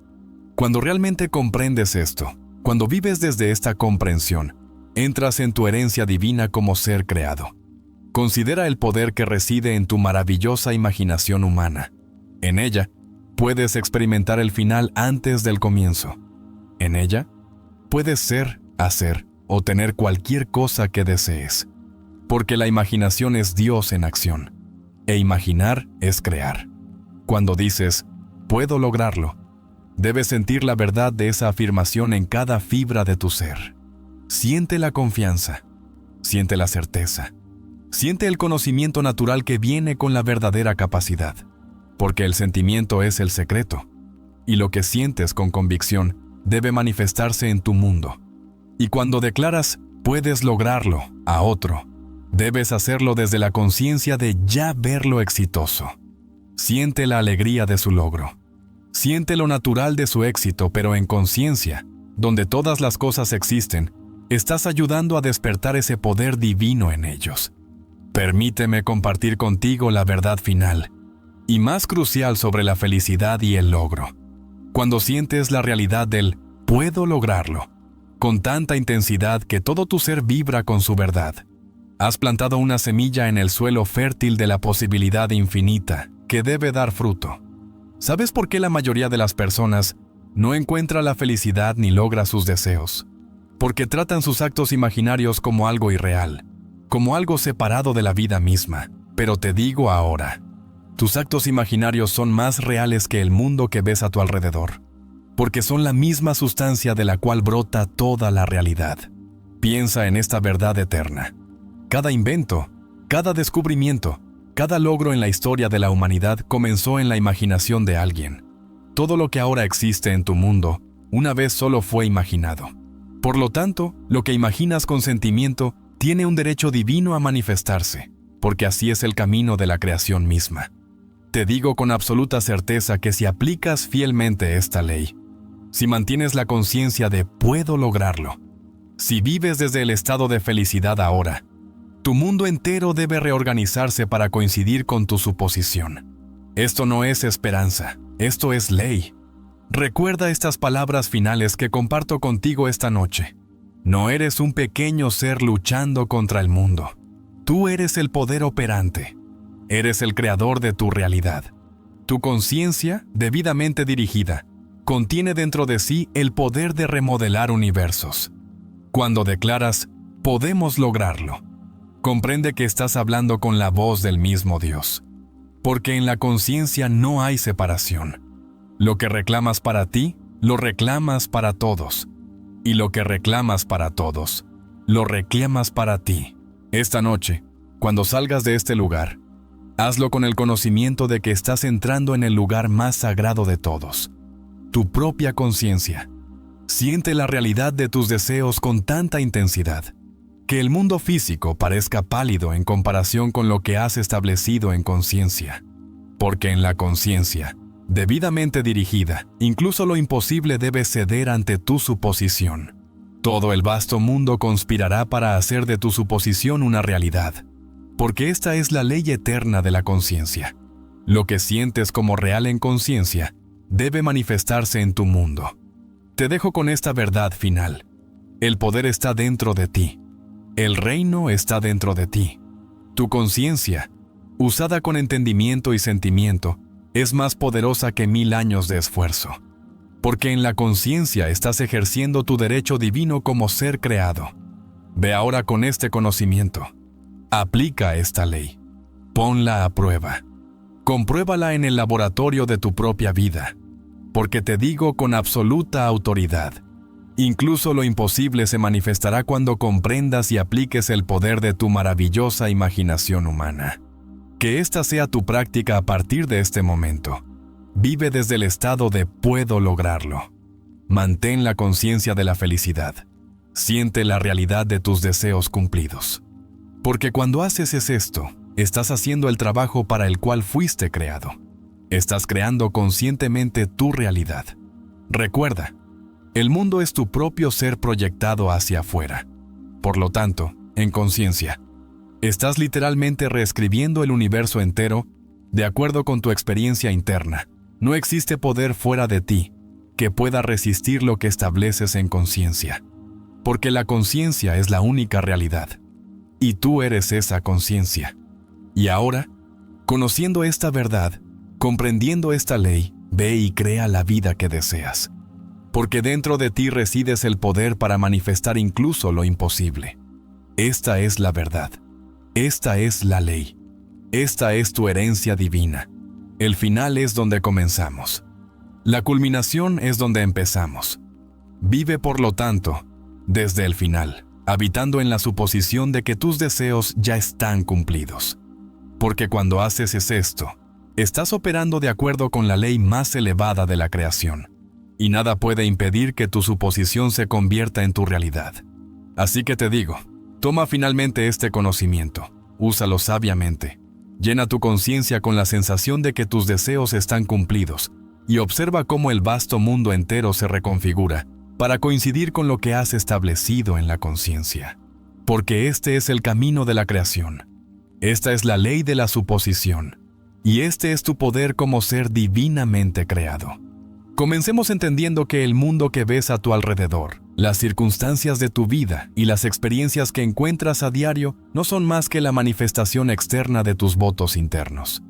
Cuando realmente comprendes esto, cuando vives desde esta comprensión, entras en tu herencia divina como ser creado. Considera el poder que reside en tu maravillosa imaginación humana. En ella, puedes experimentar el final antes del comienzo. En ella, puedes ser, hacer o tener cualquier cosa que desees. Porque la imaginación es Dios en acción. E imaginar es crear. Cuando dices, puedo lograrlo, debes sentir la verdad de esa afirmación en cada fibra de tu ser. Siente la confianza. Siente la certeza. Siente el conocimiento natural que viene con la verdadera capacidad. Porque el sentimiento es el secreto. Y lo que sientes con convicción debe manifestarse en tu mundo. Y cuando declaras, puedes lograrlo, a otro, debes hacerlo desde la conciencia de ya verlo exitoso. Siente la alegría de su logro. Siente lo natural de su éxito, pero en conciencia, donde todas las cosas existen, estás ayudando a despertar ese poder divino en ellos. Permíteme compartir contigo la verdad final, y más crucial sobre la felicidad y el logro. Cuando sientes la realidad del "puedo lograrlo", con tanta intensidad que todo tu ser vibra con su verdad, has plantado una semilla en el suelo fértil de la posibilidad infinita que debe dar fruto. ¿Sabes por qué la mayoría de las personas no encuentra la felicidad ni logra sus deseos, porque tratan sus actos imaginarios como algo irreal, como algo separado de la vida misma. Pero te digo ahora, tus actos imaginarios son más reales que el mundo que ves a tu alrededor, porque son la misma sustancia de la cual brota toda la realidad. Piensa en esta verdad eterna. Cada invento, cada descubrimiento, cada logro en la historia de la humanidad comenzó en la imaginación de alguien. Todo lo que ahora existe en tu mundo, una vez solo fue imaginado. Por lo tanto, lo que imaginas con sentimiento tiene un derecho divino a manifestarse, porque así es el camino de la creación misma. Te digo con absoluta certeza que si aplicas fielmente esta ley, si mantienes la conciencia de puedo lograrlo, si vives desde el estado de felicidad ahora, tu mundo entero debe reorganizarse para coincidir con tu suposición. Esto no es esperanza, esto es ley. Recuerda estas palabras finales que comparto contigo esta noche. No eres un pequeño ser luchando contra el mundo. Tú eres el poder operante. Eres el creador de tu realidad. Tu conciencia, debidamente dirigida, contiene dentro de sí el poder de remodelar universos. Cuando declaras, podemos lograrlo, comprende que estás hablando con la voz del mismo Dios. Porque en la conciencia no hay separación. Lo que reclamas para ti, lo reclamas para todos. Y lo que reclamas para todos, lo reclamas para ti. Esta noche, cuando salgas de este lugar, hazlo con el conocimiento de que estás entrando en el lugar más sagrado de todos, tu propia conciencia. Siente la realidad de tus deseos con tanta intensidad, que el mundo físico parezca pálido en comparación con lo que has establecido en conciencia. Porque en la conciencia, debidamente dirigida, incluso lo imposible debe ceder ante tu suposición. Todo el vasto mundo conspirará para hacer de tu suposición una realidad, porque esta es la ley eterna de la conciencia. Lo que sientes como real en conciencia debe manifestarse en tu mundo. Te dejo con esta verdad final. El poder está dentro de ti. El reino está dentro de ti. Tu conciencia, usada con entendimiento y sentimiento, es más poderosa que 1000 años de esfuerzo. Porque en la conciencia estás ejerciendo tu derecho divino como ser creado. Ve ahora con este conocimiento. Aplica esta ley. Ponla a prueba. Compruébala en el laboratorio de tu propia vida. Porque te digo con absoluta autoridad, incluso lo imposible se manifestará cuando comprendas y apliques el poder de tu maravillosa imaginación humana. Que esta sea tu práctica a partir de este momento. Vive desde el estado de puedo lograrlo. Mantén la conciencia de la felicidad. Siente la realidad de tus deseos cumplidos. Porque cuando haces esto, estás haciendo el trabajo para el cual fuiste creado. Estás creando conscientemente tu realidad. Recuerda, el mundo es tu propio ser proyectado hacia afuera. Por lo tanto, en conciencia, estás literalmente reescribiendo el universo entero de acuerdo con tu experiencia interna. No existe poder fuera de ti que pueda resistir lo que estableces en conciencia, porque la conciencia es la única realidad, y tú eres esa conciencia. Y ahora, conociendo esta verdad, comprendiendo esta ley, ve y crea la vida que deseas, porque dentro de ti resides el poder para manifestar incluso lo imposible. Esta es la verdad. Esta es la ley. Esta es tu herencia divina. El final es donde comenzamos. La culminación es donde empezamos. Vive, por lo tanto, desde el final, habitando en la suposición de que tus deseos ya están cumplidos. Porque cuando haces esto, estás operando de acuerdo con la ley más elevada de la creación, y nada puede impedir que tu suposición se convierta en tu realidad. Así que te digo, toma finalmente este conocimiento, úsalo sabiamente, llena tu conciencia con la sensación de que tus deseos están cumplidos, y observa cómo el vasto mundo entero se reconfigura para coincidir con lo que has establecido en la conciencia. Porque este es el camino de la creación. Esta es la ley de la suposición. Y este es tu poder como ser divinamente creado. Comencemos entendiendo que el mundo que ves a tu alrededor, las circunstancias de tu vida y las experiencias que encuentras a diario no son más que la manifestación externa de tus votos internos.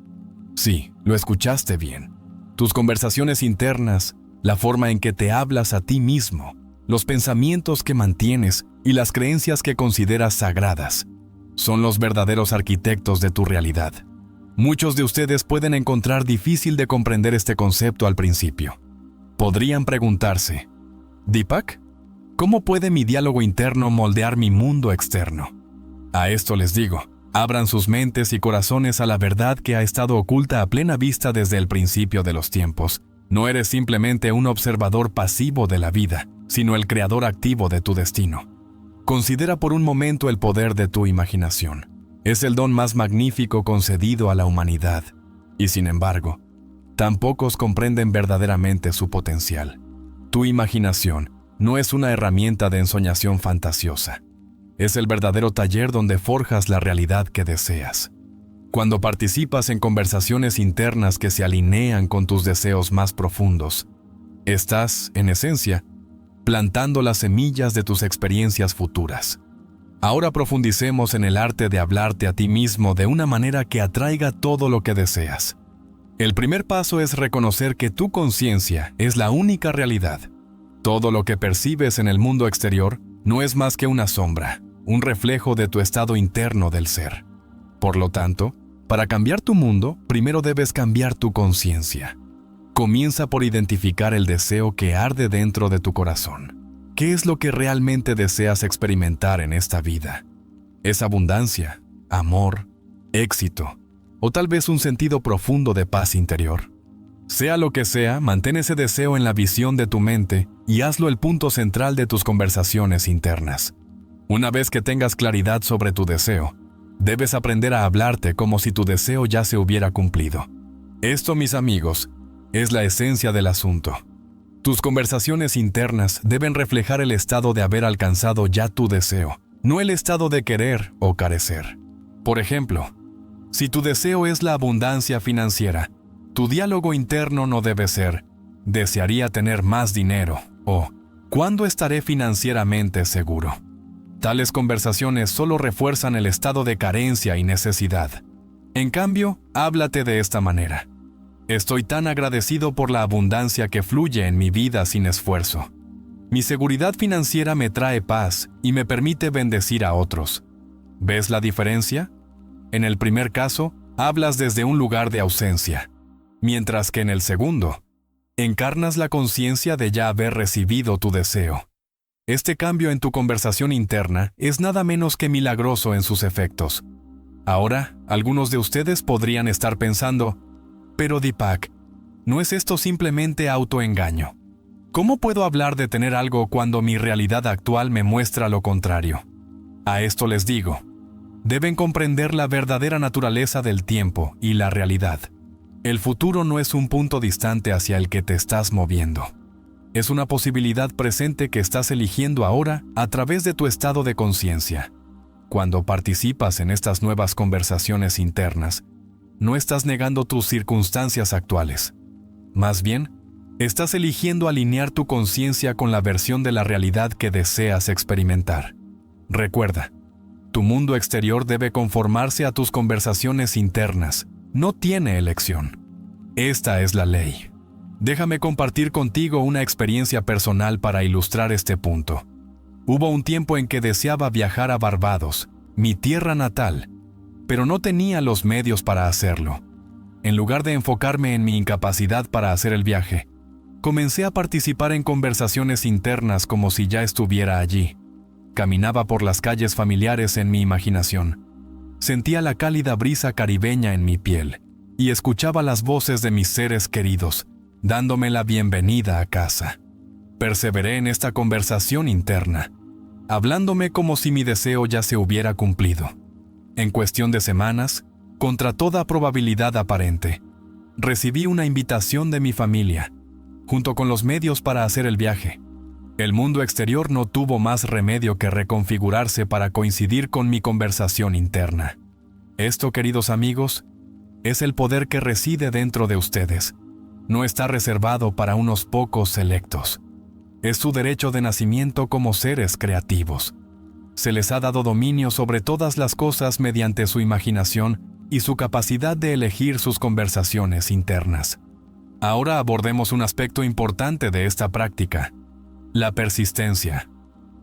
Sí, lo escuchaste bien. Tus conversaciones internas, la forma en que te hablas a ti mismo, los pensamientos que mantienes y las creencias que consideras sagradas son los verdaderos arquitectos de tu realidad. Muchos de ustedes pueden encontrar difícil de comprender este concepto al principio. Podrían preguntarse, ¿Deepak? ¿Cómo puede mi diálogo interno moldear mi mundo externo? A esto les digo, abran sus mentes y corazones a la verdad que ha estado oculta a plena vista desde el principio de los tiempos. No eres simplemente un observador pasivo de la vida, sino el creador activo de tu destino. Considera por un momento el poder de tu imaginación. Es el don más magnífico concedido a la humanidad, y sin embargo, tan pocos comprenden verdaderamente su potencial. Tu imaginación no es una herramienta de ensoñación fantasiosa. Es el verdadero taller donde forjas la realidad que deseas. Cuando participas en conversaciones internas que se alinean con tus deseos más profundos, estás, en esencia, plantando las semillas de tus experiencias futuras. Ahora profundicemos en el arte de hablarte a ti mismo de una manera que atraiga todo lo que deseas. El primer paso es reconocer que tu conciencia es la única realidad. Todo lo que percibes en el mundo exterior no es más que una sombra, un reflejo de tu estado interno del ser. Por lo tanto, para cambiar tu mundo, primero debes cambiar tu conciencia. Comienza por identificar el deseo que arde dentro de tu corazón. ¿Qué es lo que realmente deseas experimentar en esta vida? ¿Es abundancia, amor, éxito, o tal vez un sentido profundo de paz interior? Sea lo que sea, mantén ese deseo en la visión de tu mente y hazlo el punto central de tus conversaciones internas. Una vez que tengas claridad sobre tu deseo, debes aprender a hablarte como si tu deseo ya se hubiera cumplido. Esto, mis amigos, es la esencia del asunto. Tus conversaciones internas deben reflejar el estado de haber alcanzado ya tu deseo, no el estado de querer o carecer. Por ejemplo, si tu deseo es la abundancia financiera, tu diálogo interno no debe ser «desearía tener más dinero» o «¿cuándo estaré financieramente seguro?». Tales conversaciones solo refuerzan el estado de carencia y necesidad. En cambio, háblate de esta manera. Estoy tan agradecido por la abundancia que fluye en mi vida sin esfuerzo. Mi seguridad financiera me trae paz y me permite bendecir a otros. ¿Ves la diferencia? En el primer caso, hablas desde un lugar de ausencia, mientras que en el segundo, encarnas la conciencia de ya haber recibido tu deseo. Este cambio en tu conversación interna es nada menos que milagroso en sus efectos. Ahora, algunos de ustedes podrían estar pensando, pero Deepak, ¿no es esto simplemente autoengaño? ¿Cómo puedo hablar de tener algo cuando mi realidad actual me muestra lo contrario? A esto les digo, deben comprender la verdadera naturaleza del tiempo y la realidad. El futuro no es un punto distante hacia el que te estás moviendo. Es una posibilidad presente que estás eligiendo ahora a través de tu estado de conciencia. Cuando participas en estas nuevas conversaciones internas, no estás negando tus circunstancias actuales. Más bien, estás eligiendo alinear tu conciencia con la versión de la realidad que deseas experimentar. Recuerda, tu mundo exterior debe conformarse a tus conversaciones internas. No tiene elección. Esta es la ley. Déjame compartir contigo una experiencia personal para ilustrar este punto. Hubo un tiempo en que deseaba viajar a Barbados, mi tierra natal, pero no tenía los medios para hacerlo. En lugar de enfocarme en mi incapacidad para hacer el viaje, comencé a participar en conversaciones internas como si ya estuviera allí. Caminaba por las calles familiares en mi imaginación. Sentía la cálida brisa caribeña en mi piel y escuchaba las voces de mis seres queridos, dándome la bienvenida a casa. Perseveré en esta conversación interna, hablándome como si mi deseo ya se hubiera cumplido. En cuestión de semanas, contra toda probabilidad aparente, recibí una invitación de mi familia, junto con los medios para hacer el viaje. El mundo exterior no tuvo más remedio que reconfigurarse para coincidir con mi conversación interna. Esto, queridos amigos, es el poder que reside dentro de ustedes. No está reservado para unos pocos selectos. Es su derecho de nacimiento como seres creativos. Se les ha dado dominio sobre todas las cosas mediante su imaginación y su capacidad de elegir sus conversaciones internas. Ahora abordemos un aspecto importante de esta práctica: la persistencia.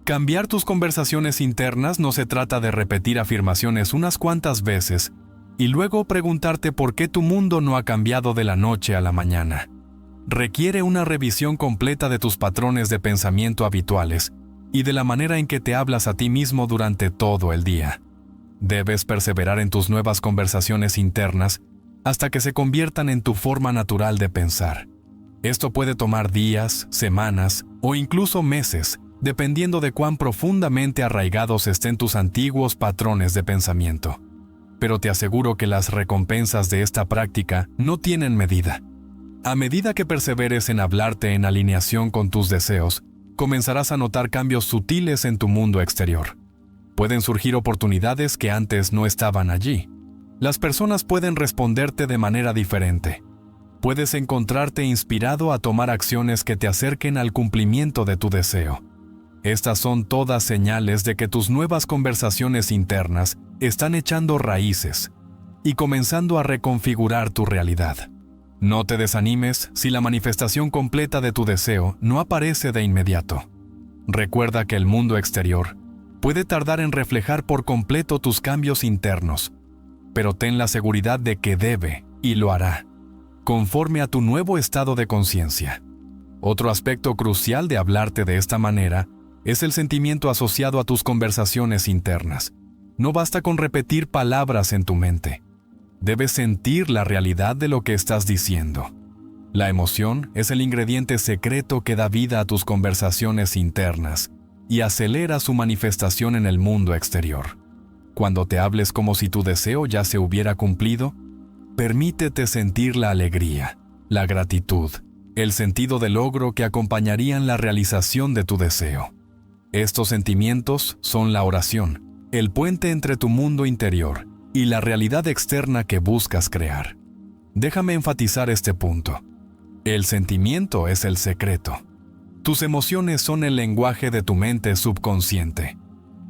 Cambiar tus conversaciones internas no se trata de repetir afirmaciones unas cuantas veces y luego preguntarte por qué tu mundo no ha cambiado de la noche a la mañana. Requiere una revisión completa de tus patrones de pensamiento habituales y de la manera en que te hablas a ti mismo durante todo el día. Debes perseverar en tus nuevas conversaciones internas hasta que se conviertan en tu forma natural de pensar. Esto puede tomar días, semanas o incluso meses, dependiendo de cuán profundamente arraigados estén tus antiguos patrones de pensamiento. Pero te aseguro que las recompensas de esta práctica no tienen medida. A medida que perseveres en hablarte en alineación con tus deseos, comenzarás a notar cambios sutiles en tu mundo exterior. Pueden surgir oportunidades que antes no estaban allí. Las personas pueden responderte de manera diferente. Puedes encontrarte inspirado a tomar acciones que te acerquen al cumplimiento de tu deseo. Estas son todas señales de que tus nuevas conversaciones internas están echando raíces y comenzando a reconfigurar tu realidad. No te desanimes si la manifestación completa de tu deseo no aparece de inmediato. Recuerda que el mundo exterior puede tardar en reflejar por completo tus cambios internos, pero ten la seguridad de que debe y lo hará, conforme a tu nuevo estado de conciencia. Otro aspecto crucial de hablarte de esta manera es el sentimiento asociado a tus conversaciones internas. No basta con repetir palabras en tu mente. Debes sentir la realidad de lo que estás diciendo. La emoción es el ingrediente secreto que da vida a tus conversaciones internas y acelera su manifestación en el mundo exterior. Cuando te hables como si tu deseo ya se hubiera cumplido, permítete sentir la alegría, la gratitud, el sentido de logro que acompañarían la realización de tu deseo. Estos sentimientos son la oración, el puente entre tu mundo interior y la realidad externa que buscas crear. Déjame enfatizar este punto. El sentimiento es el secreto. Tus emociones son el lenguaje de tu mente subconsciente,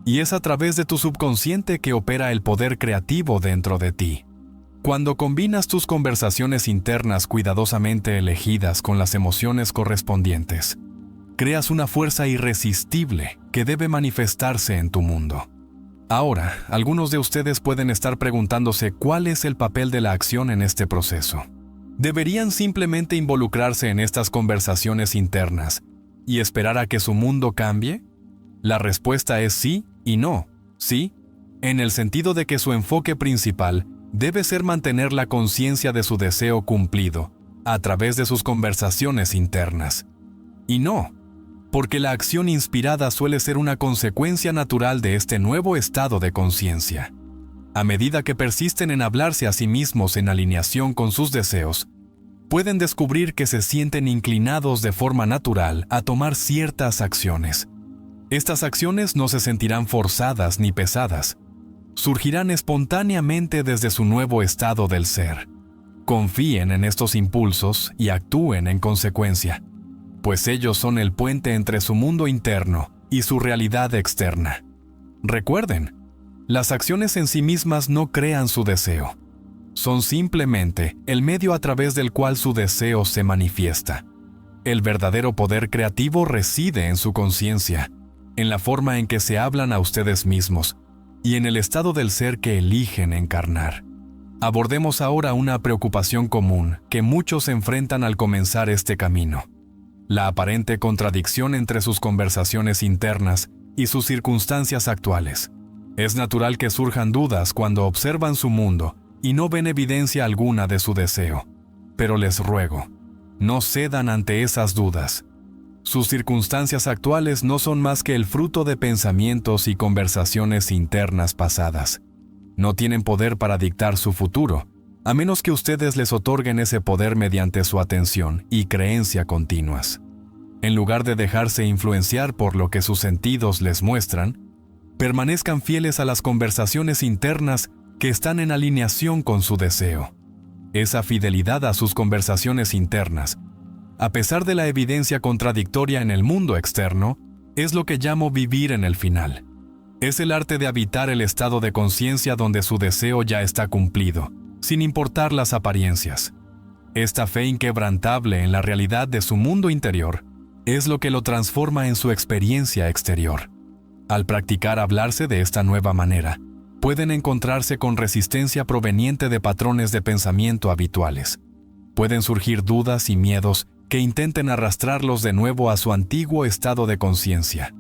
y es a través de tu subconsciente que opera el poder creativo dentro de ti. Cuando combinas tus conversaciones internas cuidadosamente elegidas con las emociones correspondientes, creas una fuerza irresistible que debe manifestarse en tu mundo. Ahora, algunos de ustedes pueden estar preguntándose cuál es el papel de la acción en este proceso. ¿Deberían simplemente involucrarse en estas conversaciones internas y esperar a que su mundo cambie? La respuesta es sí y no. Sí, en el sentido de que su enfoque principal debe ser mantener la conciencia de su deseo cumplido a través de sus conversaciones internas. Y no, porque la acción inspirada suele ser una consecuencia natural de este nuevo estado de conciencia. A medida que persisten en hablarse a sí mismos en alineación con sus deseos, pueden descubrir que se sienten inclinados de forma natural a tomar ciertas acciones. Estas acciones no se sentirán forzadas ni pesadas. Surgirán espontáneamente desde su nuevo estado del ser. Confíen en estos impulsos y actúen en consecuencia, pues ellos son el puente entre su mundo interno y su realidad externa. Recuerden, las acciones en sí mismas no crean su deseo. Son simplemente el medio a través del cual su deseo se manifiesta. El verdadero poder creativo reside en su conciencia, en la forma en que se hablan a ustedes mismos y en el estado del ser que eligen encarnar. Abordemos ahora una preocupación común que muchos enfrentan al comenzar este camino: la aparente contradicción entre sus conversaciones internas y sus circunstancias actuales. Es natural que surjan dudas cuando observan su mundo y no ven evidencia alguna de su deseo. Pero les ruego, no cedan ante esas dudas. Sus circunstancias actuales no son más que el fruto de pensamientos y conversaciones internas pasadas. No tienen poder para dictar su futuro, a menos que ustedes les otorguen ese poder mediante su atención y creencia continuas. En lugar de dejarse influenciar por lo que sus sentidos les muestran, permanezcan fieles a las conversaciones internas que están en alineación con su deseo. Esa fidelidad a sus conversaciones internas, a pesar de la evidencia contradictoria en el mundo externo, es lo que llamo vivir en el final. Es el arte de habitar el estado de conciencia donde su deseo ya está cumplido, sin importar las apariencias. Esta fe inquebrantable en la realidad de su mundo interior es lo que lo transforma en su experiencia exterior. Al practicar hablarse de esta nueva manera, pueden encontrarse con resistencia proveniente de patrones de pensamiento habituales. Pueden surgir dudas y miedos que intenten arrastrarlos de nuevo a su antiguo estado de conciencia.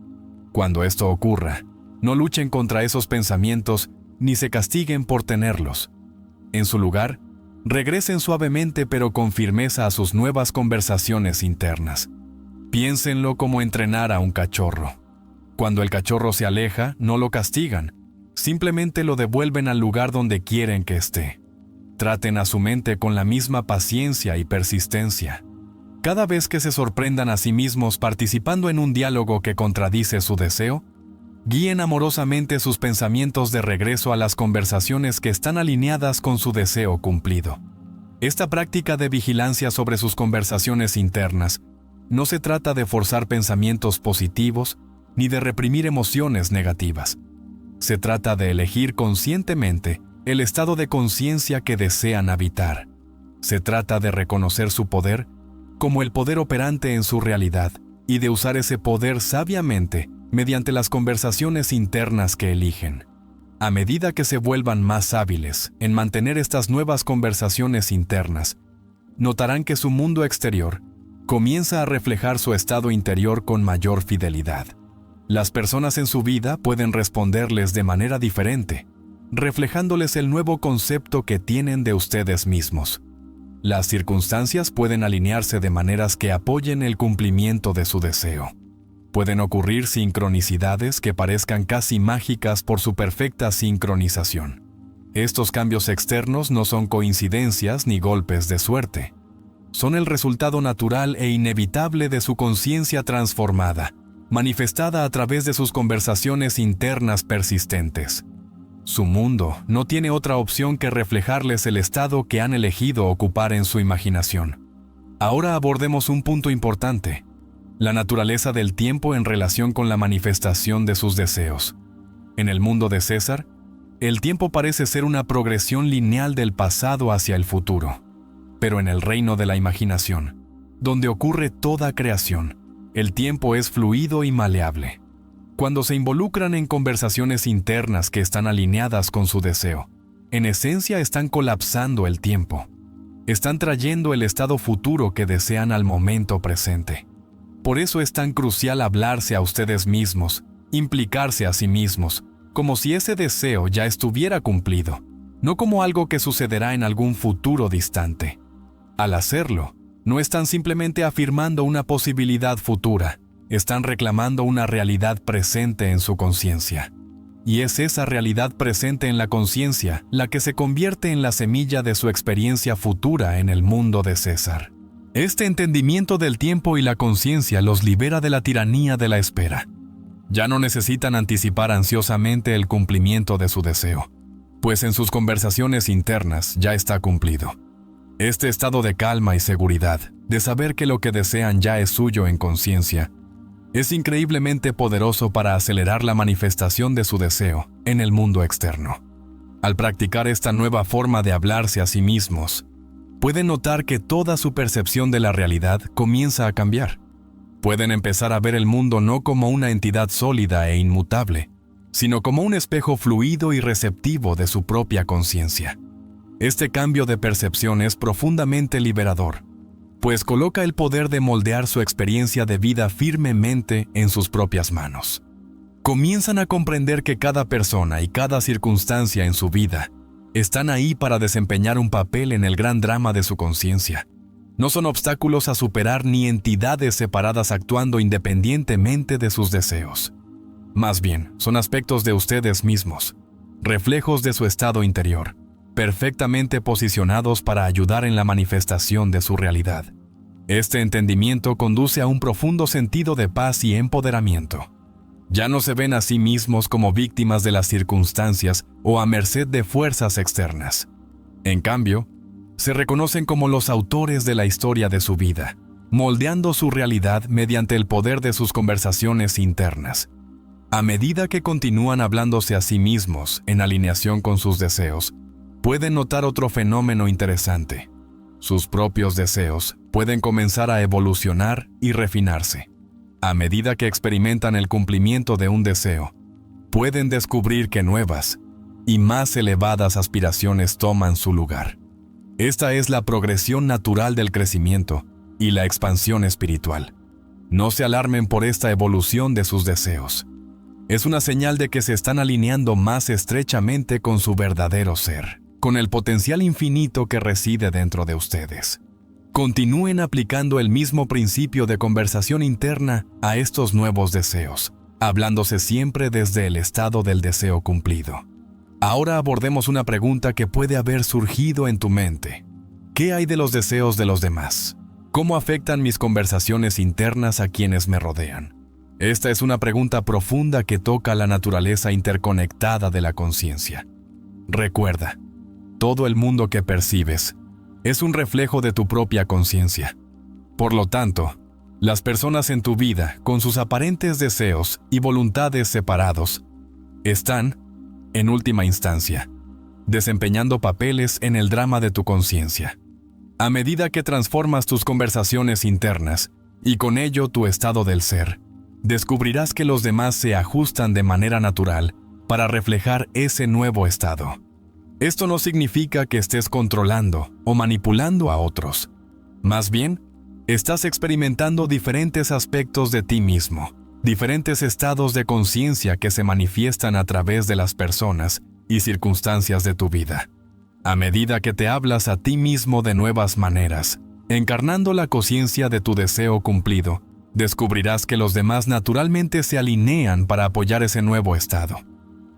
Cuando esto ocurra, no luchen contra esos pensamientos ni se castiguen por tenerlos. En su lugar, regresen suavemente pero con firmeza a sus nuevas conversaciones internas. Piénsenlo como entrenar a un cachorro. Cuando el cachorro se aleja, no lo castigan, simplemente lo devuelven al lugar donde quieren que esté. Traten a su mente con la misma paciencia y persistencia. Cada vez que se sorprendan a sí mismos participando en un diálogo que contradice su deseo, guíen amorosamente sus pensamientos de regreso a las conversaciones que están alineadas con su deseo cumplido. Esta práctica de vigilancia sobre sus conversaciones internas no se trata de forzar pensamientos positivos ni de reprimir emociones negativas. Se trata de elegir conscientemente el estado de conciencia que desean habitar. Se trata de reconocer su poder como el poder operante en su realidad y de usar ese poder sabiamente mediante las conversaciones internas que eligen. A medida que se vuelvan más hábiles en mantener estas nuevas conversaciones internas, notarán que su mundo exterior comienza a reflejar su estado interior con mayor fidelidad. Las personas en su vida pueden responderles de manera diferente, reflejándoles el nuevo concepto que tienen de ustedes mismos. Las circunstancias pueden alinearse de maneras que apoyen el cumplimiento de su deseo. Pueden ocurrir sincronicidades que parezcan casi mágicas por su perfecta sincronización. Estos cambios externos no son coincidencias ni golpes de suerte. Son el resultado natural e inevitable de su conciencia transformada, manifestada a través de sus conversaciones internas persistentes. Su mundo no tiene otra opción que reflejarles el estado que han elegido ocupar en su imaginación. Ahora abordemos un punto importante: la naturaleza del tiempo en relación con la manifestación de sus deseos. En el mundo de César, el tiempo parece ser una progresión lineal del pasado hacia el futuro. Pero en el reino de la imaginación, donde ocurre toda creación, el tiempo es fluido y maleable. Cuando se involucran en conversaciones internas que están alineadas con su deseo, en esencia están colapsando el tiempo. Están trayendo el estado futuro que desean al momento presente. Por eso es tan crucial hablarse a ustedes mismos, implicarse a sí mismos, como si ese deseo ya estuviera cumplido, no como algo que sucederá en algún futuro distante. Al hacerlo, no están simplemente afirmando una posibilidad futura, están reclamando una realidad presente en su conciencia. Y es esa realidad presente en la conciencia la que se convierte en la semilla de su experiencia futura en el mundo de César. Este entendimiento del tiempo y la conciencia los libera de la tiranía de la espera. Ya no necesitan anticipar ansiosamente el cumplimiento de su deseo, pues en sus conversaciones internas ya está cumplido. Este estado de calma y seguridad, de saber que lo que desean ya es suyo en conciencia, es increíblemente poderoso para acelerar la manifestación de su deseo en el mundo externo. Al practicar esta nueva forma de hablarse a sí mismos, pueden notar que toda su percepción de la realidad comienza a cambiar. Pueden empezar a ver el mundo no como una entidad sólida e inmutable, sino como un espejo fluido y receptivo de su propia conciencia. Este cambio de percepción es profundamente liberador, pues coloca el poder de moldear su experiencia de vida firmemente en sus propias manos. Comienzan a comprender que cada persona y cada circunstancia en su vida están ahí para desempeñar un papel en el gran drama de su conciencia. No son obstáculos a superar ni entidades separadas actuando independientemente de sus deseos. Más bien, son aspectos de ustedes mismos, reflejos de su estado interior, perfectamente posicionados para ayudar en la manifestación de su realidad. Este entendimiento conduce a un profundo sentido de paz y empoderamiento. Ya no se ven a sí mismos como víctimas de las circunstancias o a merced de fuerzas externas. En cambio, se reconocen como los autores de la historia de su vida, moldeando su realidad mediante el poder de sus conversaciones internas. A medida que continúan hablándose a sí mismos en alineación con sus deseos, pueden notar otro fenómeno interesante. Sus propios deseos pueden comenzar a evolucionar y refinarse. A medida que experimentan el cumplimiento de un deseo, pueden descubrir que nuevas y más elevadas aspiraciones toman su lugar. Esta es la progresión natural del crecimiento y la expansión espiritual. No se alarmen por esta evolución de sus deseos. Es una señal de que se están alineando más estrechamente con su verdadero ser, con el potencial infinito que reside dentro de ustedes. Continúen aplicando el mismo principio de conversación interna a estos nuevos deseos, hablándose siempre desde el estado del deseo cumplido. Ahora abordemos una pregunta que puede haber surgido en tu mente. ¿Qué hay de los deseos de los demás? ¿Cómo afectan mis conversaciones internas a quienes me rodean? Esta es una pregunta profunda que toca la naturaleza interconectada de la conciencia. Recuerda, todo el mundo que percibes es un reflejo de tu propia conciencia. Por lo tanto, las personas en tu vida, con sus aparentes deseos y voluntades separados, están, en última instancia, desempeñando papeles en el drama de tu conciencia. A medida que transformas tus conversaciones internas y con ello tu estado del ser, descubrirás que los demás se ajustan de manera natural para reflejar ese nuevo estado. Esto no significa que estés controlando o manipulando a otros. Más bien, estás experimentando diferentes aspectos de ti mismo, diferentes estados de conciencia que se manifiestan a través de las personas y circunstancias de tu vida. A medida que te hablas a ti mismo de nuevas maneras, encarnando la conciencia de tu deseo cumplido, descubrirás que los demás naturalmente se alinean para apoyar ese nuevo estado.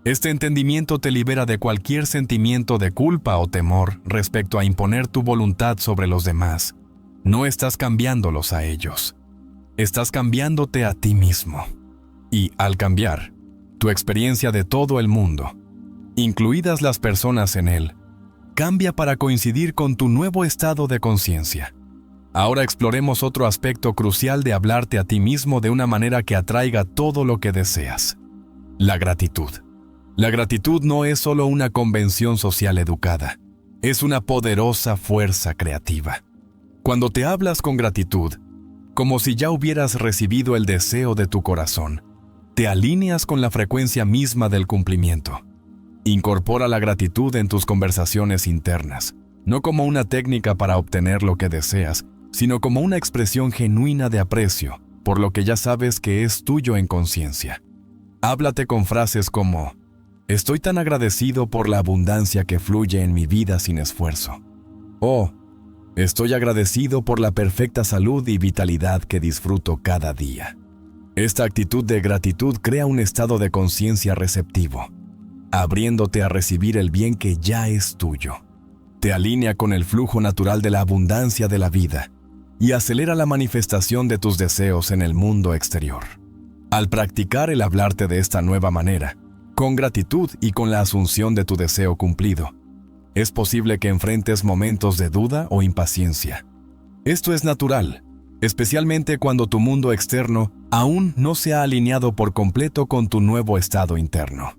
Este entendimiento te libera de cualquier sentimiento de culpa o temor respecto a imponer tu voluntad sobre los demás. No estás cambiándolos a ellos. Estás cambiándote a ti mismo. Y, al cambiar, tu experiencia de todo el mundo, incluidas las personas en él, cambia para coincidir con tu nuevo estado de conciencia. Ahora exploremos otro aspecto crucial de hablarte a ti mismo de una manera que atraiga todo lo que deseas: la gratitud. La gratitud no es solo una convención social educada, es una poderosa fuerza creativa. Cuando te hablas con gratitud, como si ya hubieras recibido el deseo de tu corazón, te alineas con la frecuencia misma del cumplimiento. Incorpora la gratitud en tus conversaciones internas, no como una técnica para obtener lo que deseas, sino como una expresión genuina de aprecio por lo que ya sabes que es tuyo en conciencia. Háblate con frases como: estoy tan agradecido por la abundancia que fluye en mi vida sin esfuerzo. O, estoy agradecido por la perfecta salud y vitalidad que disfruto cada día. Esta actitud de gratitud crea un estado de conciencia receptivo, abriéndote a recibir el bien que ya es tuyo. Te alinea con el flujo natural de la abundancia de la vida y acelera la manifestación de tus deseos en el mundo exterior. Al practicar el hablarte de esta nueva manera, con gratitud y con la asunción de tu deseo cumplido, es posible que enfrentes momentos de duda o impaciencia. Esto es natural, especialmente cuando tu mundo externo aún no se ha alineado por completo con tu nuevo estado interno.